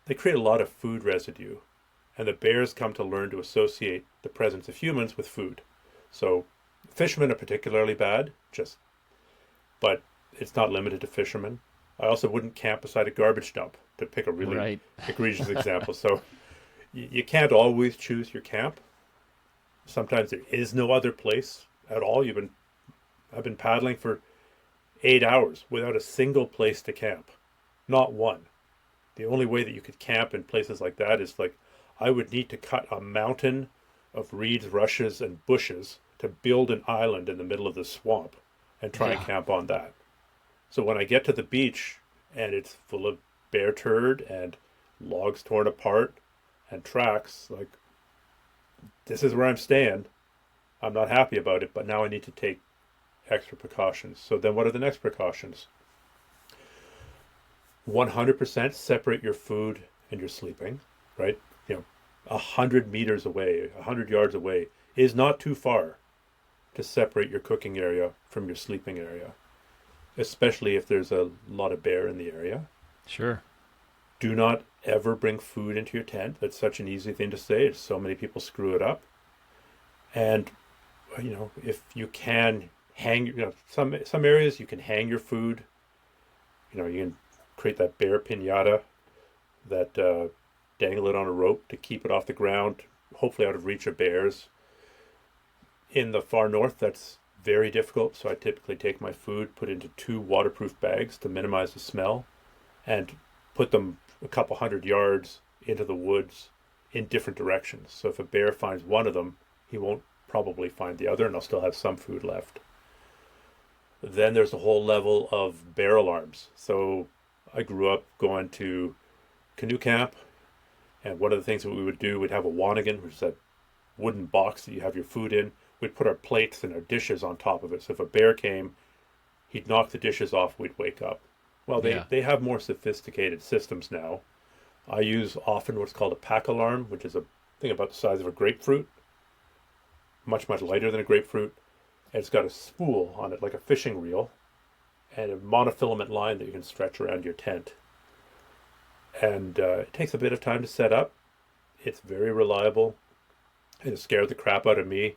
Speaker 1: They create a lot of food residue, and the bears come to learn to associate the presence of humans with food. So fishermen are particularly bad, but it's not limited to fishermen. I also wouldn't camp beside a garbage dump, to pick a really egregious example. So you can't always choose your camp. Sometimes there is no other place at all. I've been paddling for 8 hours without a single place to camp. Not one. The only way that you could camp in places like that is I would need to cut a mountain of reeds, rushes, and bushes to build an island in the middle of the swamp and try and camp on that. So when I get to the beach and it's full of bear turd and logs torn apart and tracks, this is where I'm staying. I'm not happy about it, but now I need to take extra precautions. So then what are the next precautions? 100% separate your food and your sleeping, right? 100 meters away, 100 yards away is not too far to separate your cooking area from your sleeping area, especially if there's a lot of bear in the area.
Speaker 2: Sure.
Speaker 1: Do not ever bring food into your tent. That's such an easy thing to say. So many people screw it up. And, if you can hang, some areas you can hang your food. You can create that bear piñata, that dangle it on a rope to keep it off the ground, hopefully out of reach of bears. In the far north, that's very difficult. So I typically take my food, put into 2 waterproof bags to minimize the smell, and put them a couple 100 yards into the woods in different directions. So if a bear finds one of them, he won't probably find the other, and I'll still have some food left. Then there's a whole level of bear alarms. So I grew up going to canoe camp, and one of the things that we would do, we'd have a wanigan, which is that wooden box that you have your food in. We'd put our plates and our dishes on top of it. So if a bear came, he'd knock the dishes off, we'd wake up. Well, they have more sophisticated systems now. I use often what's called a pack alarm, which is a thing about the size of a grapefruit, much, much lighter than a grapefruit. And it's got a spool on it, like a fishing reel, and a monofilament line that you can stretch around your tent. And it takes a bit of time to set up. It's very reliable. It has scared the crap out of me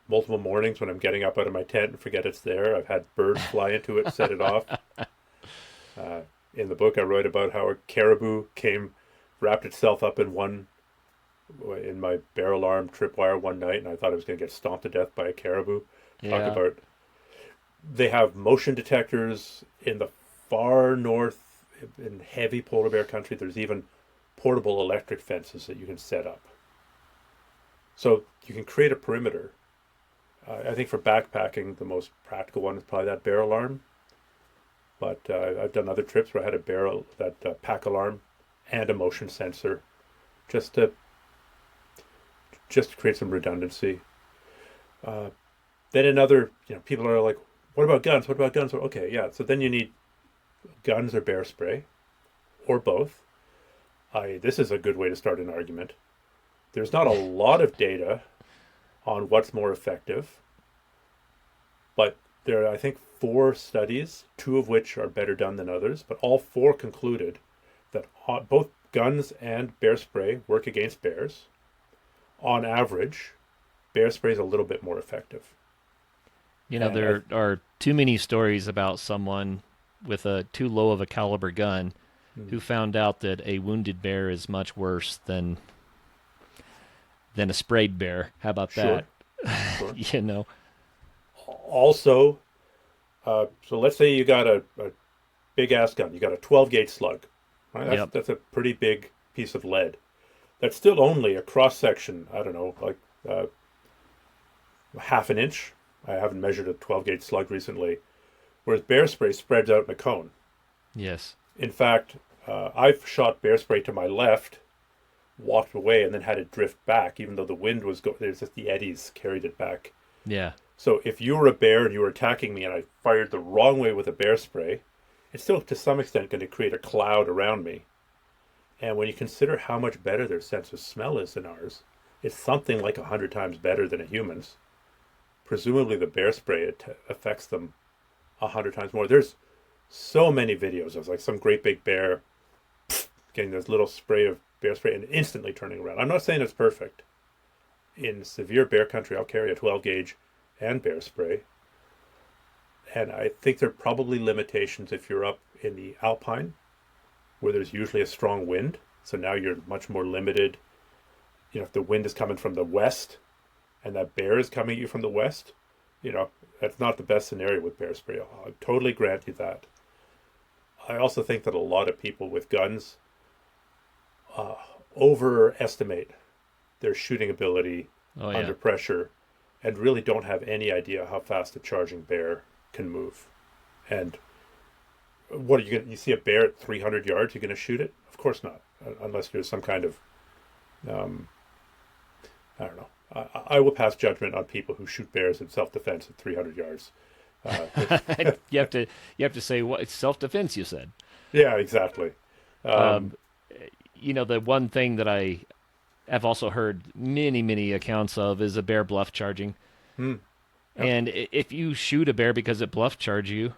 Speaker 1: multiple mornings when I'm getting up out of my tent and forget it's there. I've had birds fly into it, set it off. In the book, I wrote about how a caribou wrapped itself up in my bear alarm tripwire one night, and I thought I was going to get stomped to death by a caribou. Talk about, they have motion detectors in the far north, in heavy polar bear country. There's even portable electric fences that you can set up. So you can create a perimeter. I think for backpacking, the most practical one is probably that bear alarm. But I've done other trips where I had that pack alarm and a motion sensor, just to create some redundancy. Then another, people are like, what about guns? What about guns? Okay, yeah. So then you need guns or bear spray, or both. This is a good way to start an argument. There's not a lot of data on what's more effective, but there are, I think, 4 studies, 2 of which are better done than others, but all 4 concluded that both guns and bear spray work against bears. On average, bear spray is a little bit more effective.
Speaker 2: There are too many stories about someone with a too low of a caliber gun who found out that a wounded bear is much worse than a sprayed bear. How about that?
Speaker 1: Sure. Also, so let's say you got a big ass gun. You got a 12 gauge slug. Right? That's a pretty big piece of lead. That's still only a cross section. I don't know, like half an inch. I haven't measured a 12 gauge slug recently. Whereas bear spray spreads out in a cone.
Speaker 2: Yes.
Speaker 1: In fact, I've shot bear spray to my left, walked away, and then had it drift back, even though the wind was going. There's just the eddies carried it back.
Speaker 2: Yeah.
Speaker 1: So if you were a bear and you were attacking me and I fired the wrong way with a bear spray, it's still to some extent going to create a cloud around me. And when you consider how much better their sense of smell is than ours, it's something like 100 times better than a human's. Presumably the bear spray affects them 100 times more. There's so many videos of like some great big bear getting this little spray of bear spray and instantly turning around. I'm not saying it's perfect. In severe bear country, I'll carry a 12 gauge and bear spray. And I think there are probably limitations if you're up in the alpine, where there's usually a strong wind. So now you're much more limited. If the wind is coming from the west and that bear is coming at you from the west, that's not the best scenario with bear spray. I'll totally grant you that. I also think that a lot of people with guns overestimate their shooting ability under pressure and really don't have any idea how fast a charging bear can move. And what are you going? You see a bear at 300 yards, you're going to shoot it? Of course not, unless there's some kind of, I don't know. I will pass judgment on people who shoot bears in self-defense at 300 yards.
Speaker 2: You have to say what self-defense you said.
Speaker 1: Yeah, exactly.
Speaker 2: The one thing that I have also heard many accounts of is a bear bluff charging.
Speaker 1: Yep.
Speaker 2: And if you shoot a bear because it bluff charge you,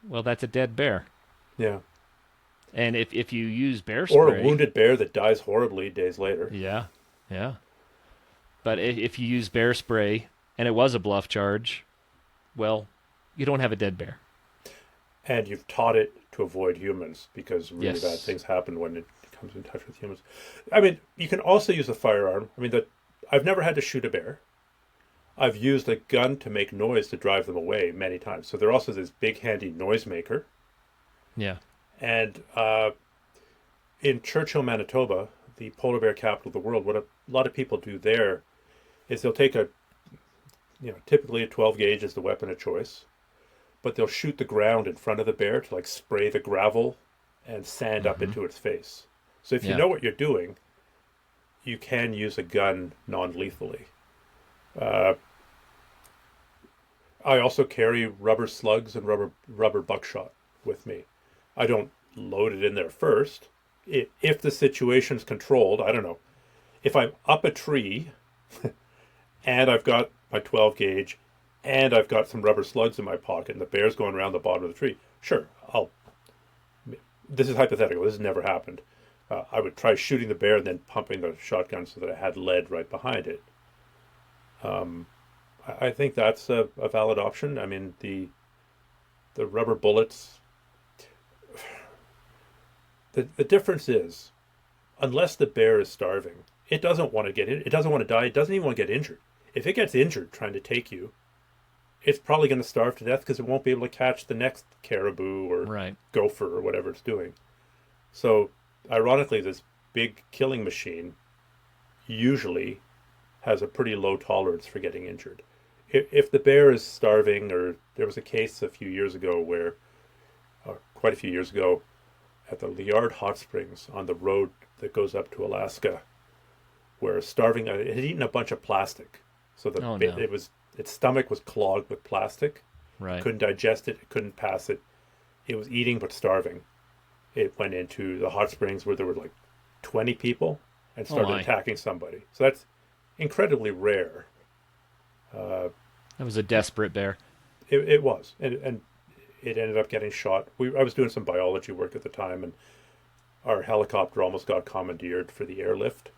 Speaker 2: well, that's a dead bear.
Speaker 1: Yeah.
Speaker 2: And if you use bear spray,
Speaker 1: or a wounded bear that dies horribly days later.
Speaker 2: Yeah. But if you use bear spray and it was a bluff charge, well, you don't have a dead bear.
Speaker 1: And you've taught it to avoid humans because really
Speaker 2: Yes.
Speaker 1: bad things happen when it comes in touch with humans. I mean, you can also use a firearm. I mean, I've never had to shoot a bear. I've used a gun to make noise to drive them away many times. So they're also this big handy noisemaker.
Speaker 2: Yeah.
Speaker 1: And in Churchill, Manitoba, the polar bear capital of the world, what a lot of people do there is they'll take typically a 12 gauge is the weapon of choice, but they'll shoot the ground in front of the bear to like spray the gravel and sand up into its face. So if you know what you're doing, you can use a gun non-lethally. I also carry rubber slugs and rubber buckshot with me. I don't load it in there first. If the situation's controlled, I don't know. If I'm up a tree and I've got my 12 gauge and I've got some rubber slugs in my pocket and the bear's going around the bottom of the tree, sure, this is hypothetical. This has never happened. I would try shooting the bear and then pumping the shotgun so that I had lead right behind it. I think that's a valid option. I mean, the rubber bullets. The difference is, unless the bear is starving, it doesn't want to get in. It doesn't want to die. It doesn't even want to get injured. If it gets injured trying to take you, it's probably going to starve to death because it won't be able to catch the next caribou or gopher or whatever it's doing. So, ironically, this big killing machine usually has a pretty low tolerance for getting injured. If the bear is starving, or there was a case a few years ago where, quite a few years ago, at the Liard Hot Springs on the road that goes up to Alaska, where it had eaten a bunch of plastic. So its stomach was clogged with plastic.
Speaker 2: Right.
Speaker 1: Couldn't digest it. It couldn't pass it. It was eating but starving. It went into the hot springs where there were like 20 people and started attacking somebody. So that's incredibly rare.
Speaker 2: That was a desperate bear.
Speaker 1: It was, and it ended up getting shot. I was doing some biology work at the time, and our helicopter almost got commandeered for the airlift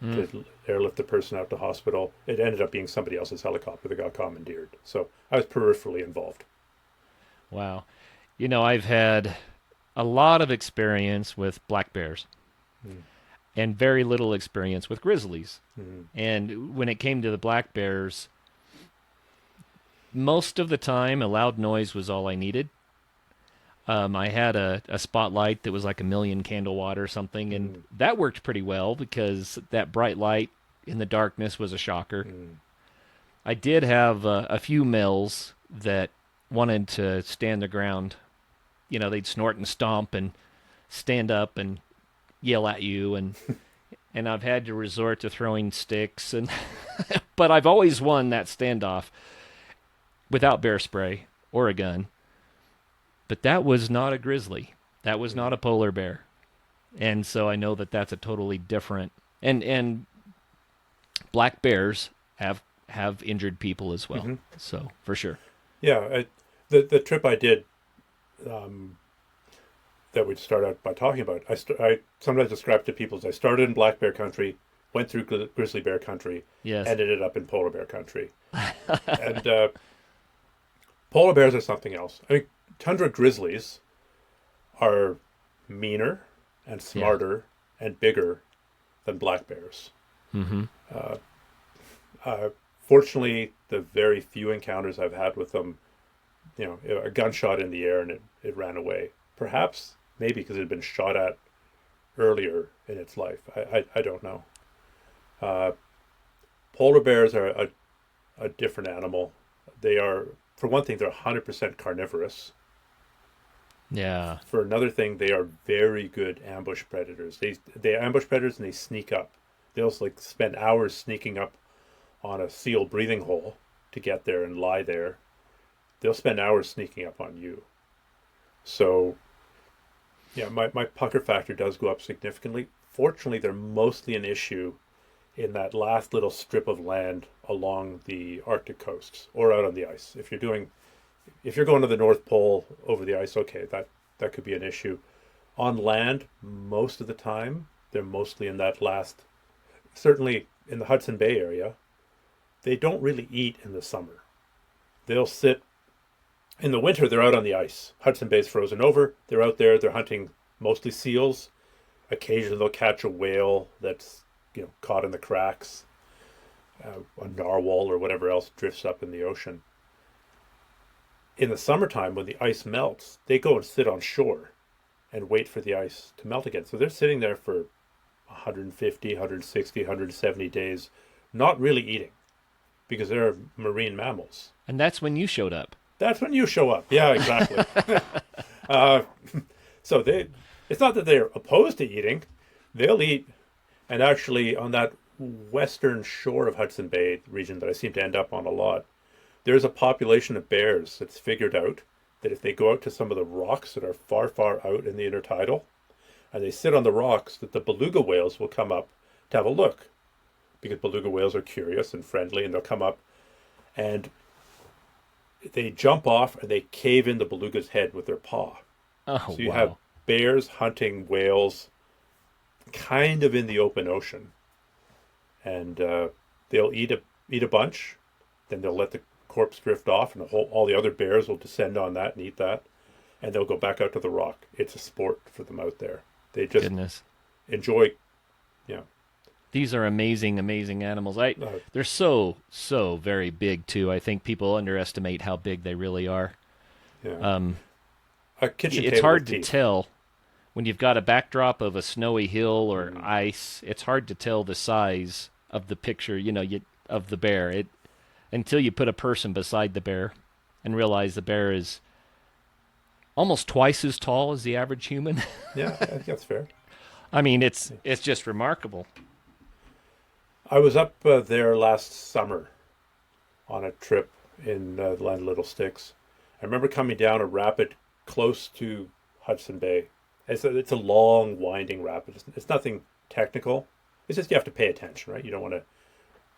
Speaker 1: to airlift the person out to hospital. It ended up being somebody else's helicopter that got commandeered. So I was peripherally involved.
Speaker 2: Wow. I've had a lot of experience with black bears and very little experience with grizzlies. And when it came to the black bears, most of the time, a loud noise was all I needed. I had a spotlight that was like a million candle watt or something, and that worked pretty well because that bright light in the darkness was a shocker. I did have a few males that wanted to stand their ground. They'd snort and stomp and stand up and yell at you, and and I've had to resort to throwing sticks, and but I've always won that standoff without bear spray or a gun. But that was not a grizzly. That was not a polar bear. And so I know that that's a totally different... And black bears have injured people as well. So, for sure.
Speaker 1: Yeah, the trip I did that we'd start out by talking about, I sometimes describe to people as I started in black bear country, went through grizzly bear country,
Speaker 2: yes,
Speaker 1: and ended up in polar bear country. And polar bears are something else. I mean, tundra grizzlies are meaner and smarter and bigger than black bears. Fortunately, the very few encounters I've had with them, a gunshot in the air and it ran away. Perhaps, maybe because it had been shot at earlier in its life. I don't know. Polar bears are a different animal. They are, for one thing, they're 100% carnivorous.
Speaker 2: Yeah.
Speaker 1: For another thing, they are very good ambush predators. They ambush predators and they sneak up. They'll spend hours sneaking up on a seal breathing hole to get there and lie there. They'll spend hours sneaking up on you. So, yeah, my pucker factor does go up significantly. Fortunately, they're mostly an issue in that last little strip of land along the Arctic coasts or out on the ice. If you're going to the North Pole over the ice, okay, that could be an issue. On land, most of the time, they're mostly in that last, certainly in the Hudson Bay area, they don't really eat in the summer. They'll sit, in the winter, they're out on the ice. Hudson Bay's frozen over. They're out there, they're hunting mostly seals. Occasionally they'll catch a whale that's, caught in the cracks. A narwhal or whatever else drifts up in the ocean. In the summertime, when the ice melts, they go and sit on shore and wait for the ice to melt again. So they're sitting there for 150, 160, 170 days, not really eating, because they're marine mammals.
Speaker 2: And that's when you showed up.
Speaker 1: That's when you show up. Yeah, exactly. So it's not that they're opposed to eating. They'll eat. And actually, on that western shore of Hudson Bay region that I seem to end up on a lot, there's a population of bears that's figured out that if they go out to some of the rocks that are far, far out in the intertidal, and they sit on the rocks, that the beluga whales will come up to have a look. Because beluga whales are curious and friendly, and they'll come up and they jump off and they cave in the beluga's head with their paw.
Speaker 2: Oh,
Speaker 1: so you
Speaker 2: wow.
Speaker 1: have bears hunting whales kind of in the open ocean. And they'll eat a bunch, then they'll let the corpse drift off, and all the other bears will descend on that and eat that, and they'll go back out to the rock. It's a sport for them out there. They just enjoy,
Speaker 2: These are amazing, amazing animals. They're so very big too. I think people underestimate how big they really are.
Speaker 1: Yeah. A kitchen
Speaker 2: it's
Speaker 1: table
Speaker 2: hard
Speaker 1: with
Speaker 2: to
Speaker 1: teeth.
Speaker 2: tell when you've got a backdrop of a snowy hill or ice. It's hard to tell the size of the picture, of the bear. Until you put a person beside the bear and realize the bear is almost twice as tall as the average human.
Speaker 1: Yeah, I think that's fair.
Speaker 2: I mean, it's just remarkable.
Speaker 1: I was up there last summer on a trip in the land of Little Sticks. I remember coming down a rapid close to Hudson Bay. It's a long, winding rapid. It's nothing technical. It's just you have to pay attention, right? You don't want to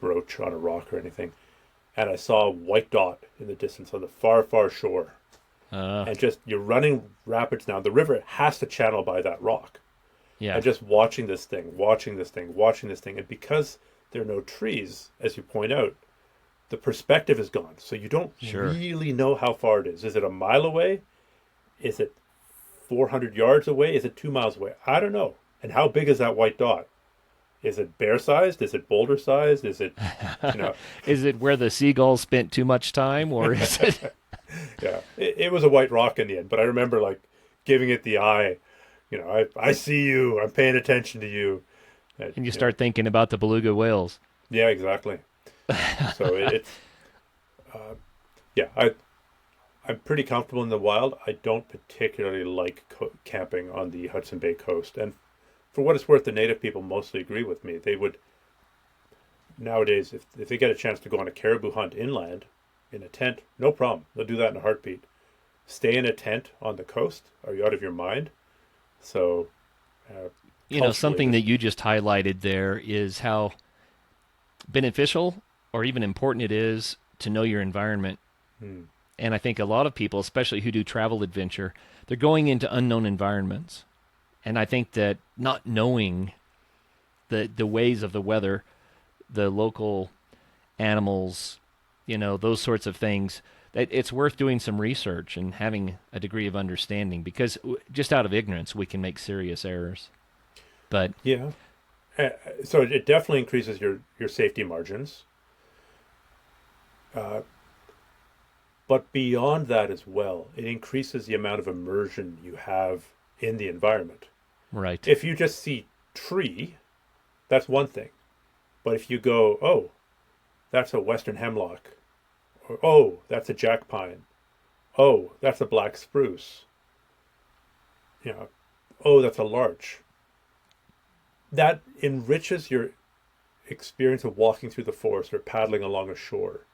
Speaker 1: broach on a rock or anything. and I saw a white dot in the distance on the far, far shore. And just, you're running rapids now. The river has to channel by that rock.
Speaker 2: Yeah.
Speaker 1: And just watching this thing, watching this thing, watching this thing. And because there are no trees, as you point out, the perspective is gone. So you don't really know how far it is. Is it a mile away? Is it 400 yards away? Is it 2 miles away? I don't know. And how big is that white dot? Is it bear-sized? Is it boulder-sized? Is it,
Speaker 2: Is it where the seagulls spent too much time, or is it...
Speaker 1: Yeah, it was a white rock in the end, but I remember like giving it the eye. I see you. I'm paying attention to you.
Speaker 2: And you start thinking about the beluga whales.
Speaker 1: Yeah, exactly. So it's, I'm pretty comfortable in the wild. I don't particularly like camping on the Hudson Bay coast. And for what it's worth, the native people mostly agree with me. They would, nowadays, if they get a chance to go on a caribou hunt inland, in a tent, no problem. They'll do that in a heartbeat. Stay in a tent on the coast? Are you out of your mind? So,
Speaker 2: something that you just highlighted there is how beneficial or even important it is to know your environment. And I think a lot of people, especially who do travel adventure, they're going into unknown environments. And I think that not knowing the ways of the weather, the local animals, those sorts of things, that it's worth doing some research and having a degree of understanding, because just out of ignorance, we can make serious errors. But
Speaker 1: yeah, so it definitely increases your safety margins. But beyond that as well, it increases the amount of immersion you have in the environment.
Speaker 2: Right.
Speaker 1: If you just see tree, that's one thing. But if you go, oh, that's a western hemlock, or oh, that's a jack pine, oh, that's a black spruce, oh, that's a larch. That enriches your experience of walking through the forest or paddling along a shore.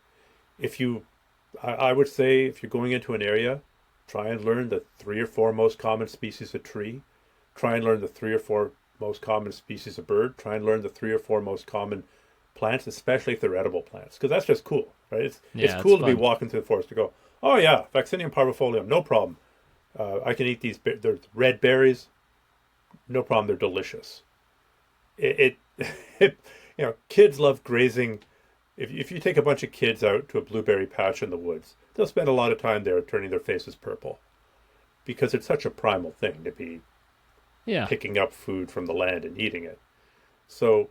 Speaker 1: I would say if you're going into an area, try and learn the 3 or 4 most common species of tree. Try and learn the 3 or 4 most common species of bird. Try and learn the 3 or 4 most common plants, especially if they're edible plants, because that's just cool, right? It's cool to be walking through the forest to go, oh yeah, Vaccinium parvifolium, no problem. I can eat these. They're red berries, no problem. They're delicious. Kids love grazing. If you take a bunch of kids out to a blueberry patch in the woods, they'll spend a lot of time there turning their faces purple, because it's such a primal thing to be picking up food from the land and eating it. So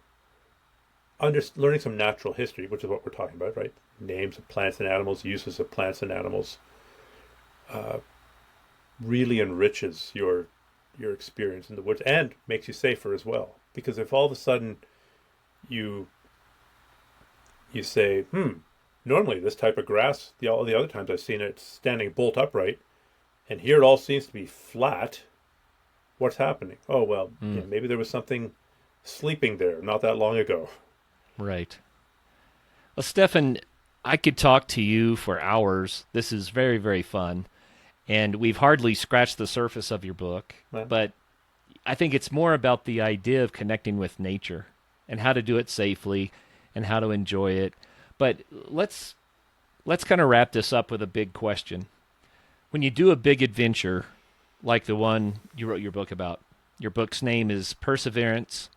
Speaker 1: learning some natural history, which is what we're talking about, right? Names of plants and animals, uses of plants and animals, really enriches your experience in the woods and makes you safer as well. Because if all of a sudden you say, normally this type of grass, all the other times I've seen it standing bolt upright, and here it all seems to be flat, what's happening? Oh, well, maybe there was something sleeping there not that long ago.
Speaker 2: Right. Well, Stephan, I could talk to you for hours. This is very, very fun. And we've hardly scratched the surface of your book. But I think it's more about the idea of connecting with nature and how to do it safely and how to enjoy it. But let's kind of wrap this up with a big question. When you do a big adventure like the one you wrote your book about, your book's name is Perseverance,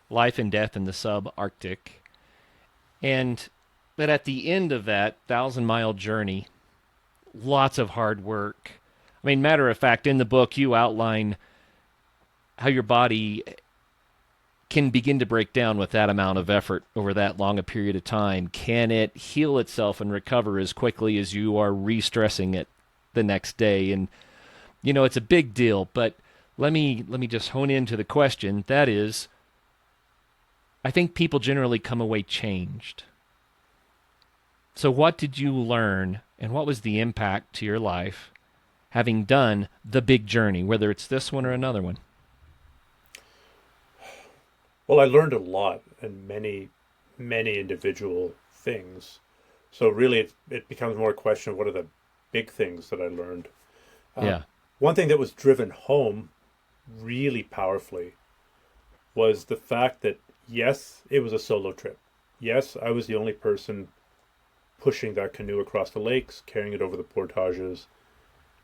Speaker 2: Life and Death in the Subarctic. And that at the end of that 1,000-mile journey, lots of hard work. I mean, matter of fact, in the book, you outline how your body can begin to break down with that amount of effort over that long a period of time. Can it heal itself and recover as quickly as you are re-stressing it the next day? And, it's a big deal, but let me just hone into the question. That is, I think people generally come away changed. So what did you learn, and what was the impact to your life having done the big journey, whether it's this one or another one?
Speaker 1: Well, I learned a lot and many, many individual things. So really it becomes more a question of what are the big things that I learned. One thing that was driven home really powerfully was the fact that, yes, it was a solo trip. Yes, I was the only person pushing that canoe across the lakes, carrying it over the portages,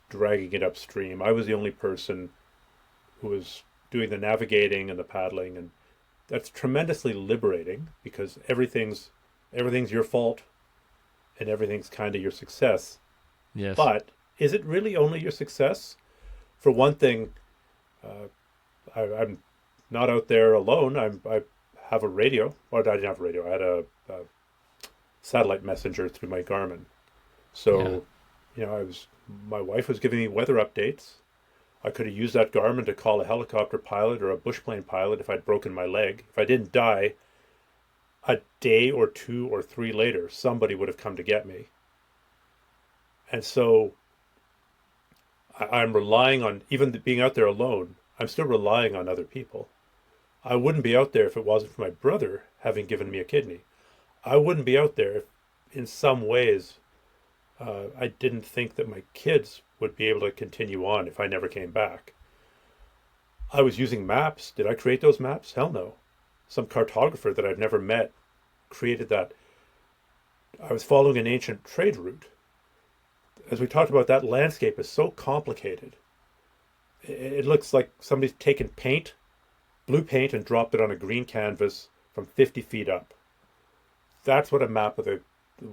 Speaker 1: dragging it upstream. I was the only person who was doing the navigating and the paddling, and that's tremendously liberating because everything's your fault and everything's kind of your success.
Speaker 2: Yes.
Speaker 1: But is it really only your success? For one thing, I'm not out there alone. I have a radio. Or I didn't have a radio. I had a satellite messenger through my Garmin. So, my wife was giving me weather updates. I could have used that Garmin to call a helicopter pilot or a bush plane pilot if I'd broken my leg. If I didn't die, a day or 2 or 3 later, somebody would have come to get me. And so I'm relying on, even being out there alone, I'm still relying on other people. I wouldn't be out there if it wasn't for my brother having given me a kidney. I wouldn't be out there if, in some ways, I didn't think that my kids would be able to continue on if I never came back. I was using maps. Did I create those maps? Hell no. Some cartographer that I've never met created that. I was following an ancient trade route. As we talked about, that landscape is so complicated. It looks like somebody's taken paint, blue paint, and dropped it on a green canvas from 50 feet up. That's what a map of the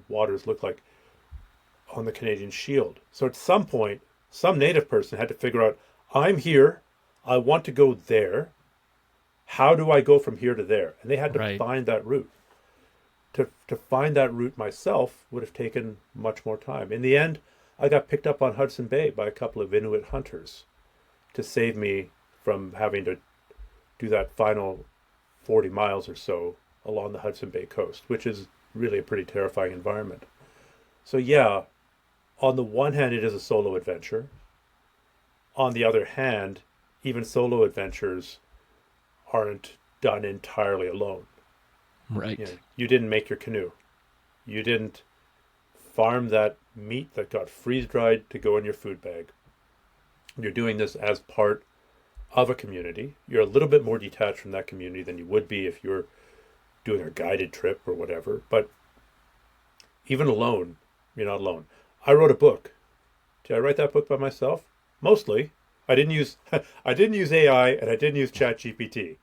Speaker 1: waters look like on the Canadian Shield. So at some point, some native person had to figure out, I'm here, I want to go there. How do I go from here to there? And they had to find that route. To find that route myself would have taken much more time. In the end, I got picked up on Hudson Bay by a couple of Inuit hunters to save me from having to do that final 40 miles or so along the Hudson Bay coast, which is really a pretty terrifying environment. So yeah, on the one hand, it is a solo adventure. On the other hand, even solo adventures aren't done entirely alone.
Speaker 2: Right.
Speaker 1: You didn't make your canoe. You didn't farm that meat that got freeze-dried to go in your food bag. You're doing this as part of a community. You're a little bit more detached from that community than you would be if you're doing a guided trip or whatever. But even alone, you're not alone. I wrote a book. Did I write that book by myself? Mostly. I didn't use AI and I didn't use ChatGPT.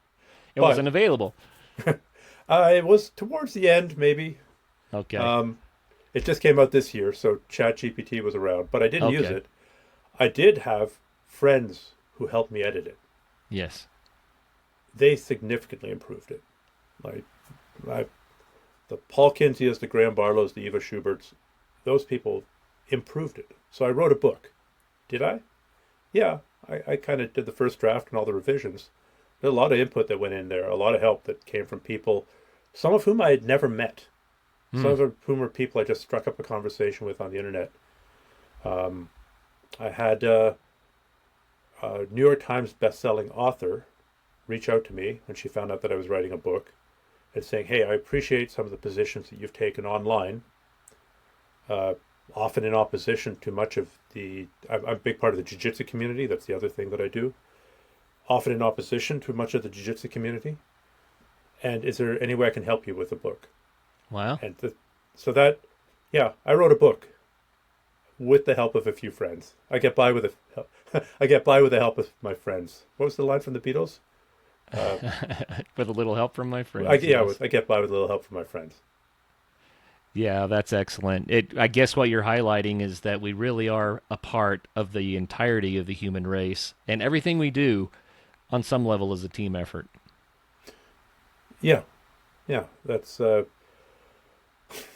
Speaker 2: It wasn't available.
Speaker 1: It was towards the end, maybe.
Speaker 2: Okay.
Speaker 1: It just came out this year, so ChatGPT was around, but I didn't use it. I did have friends who helped me edit it.
Speaker 2: Yes.
Speaker 1: They significantly improved it. The Paul Kinseas, the Graham Barlows, the Eva Schuberts, those people improved it. So I wrote a book. Did I? Yeah, I kind of did the first draft and all the revisions. There's a lot of input that went in there, a lot of help that came from people, some of whom I had never met. Some of whom are people I just struck up a conversation with on the internet. I had a New York Times best-selling author reach out to me when she found out that I was writing a book and saying, hey, I appreciate some of the positions that you've taken online, often in opposition to much of I'm a big part of the jiu-jitsu community. That's the other thing that I do. Often in opposition to much of the jiu-jitsu community. And is there any way I can help you with the book?
Speaker 2: Wow.
Speaker 1: And I wrote a book with the help of a few friends. I get by with the help of my friends. What was the line from the Beatles?
Speaker 2: With a little help from my friends.
Speaker 1: I get by with a little help from my friends.
Speaker 2: Yeah, that's excellent. I guess what you're highlighting is that we really are a part of the entirety of the human race, and everything we do, on some level, is a team effort.
Speaker 1: Yeah, that's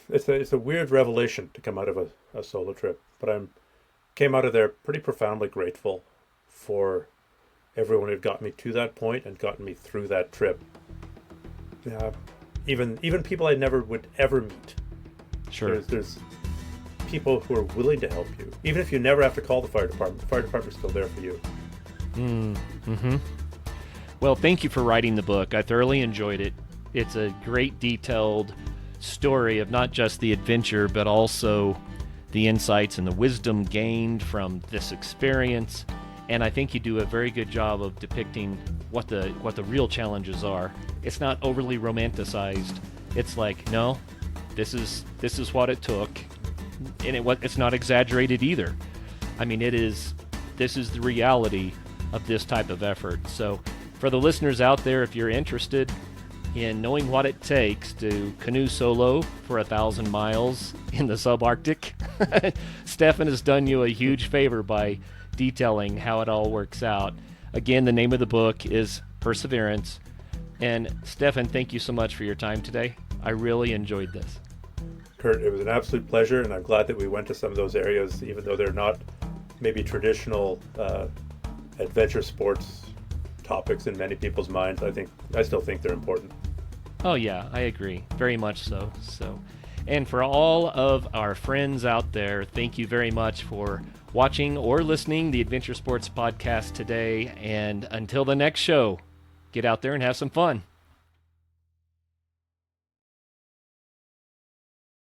Speaker 1: it's a weird revelation to come out of a solo trip, but came out of there pretty profoundly grateful for everyone who had gotten me to that point and gotten me through that trip. Even people I never would ever meet.
Speaker 2: Sure.
Speaker 1: There's people who are willing to help you, even if you never have to call the fire department. The fire department's still there for you.
Speaker 2: Mm-hmm. Well, thank you for writing the book. I thoroughly enjoyed it. It's a great detailed story of not just the adventure, but also the insights and the wisdom gained from this experience. And I think you do a very good job of depicting what the real challenges are. It's not overly romanticized. It's like, no,
Speaker 4: this is what it took, and it's not exaggerated either. I mean, this is the reality of this type of effort. So for the listeners out there, if you're interested in knowing what it takes to canoe solo for 1,000 miles in the subarctic, Stephan has done you a huge favor by detailing how it all works out. Again, the name of the book is Perseverance. And Stephan, thank you so much for your time today. I really enjoyed this.
Speaker 1: Curt, it was an absolute pleasure, and I'm glad that we went to some of those areas, even though they're not maybe traditional adventure sports topics in many people's minds. I still think they're important.
Speaker 4: Oh yeah, I agree. Very much so. And for all of our friends out there, thank you very much for watching or listening the Adventure Sports Podcast today. And until the next show, get out there and have some fun.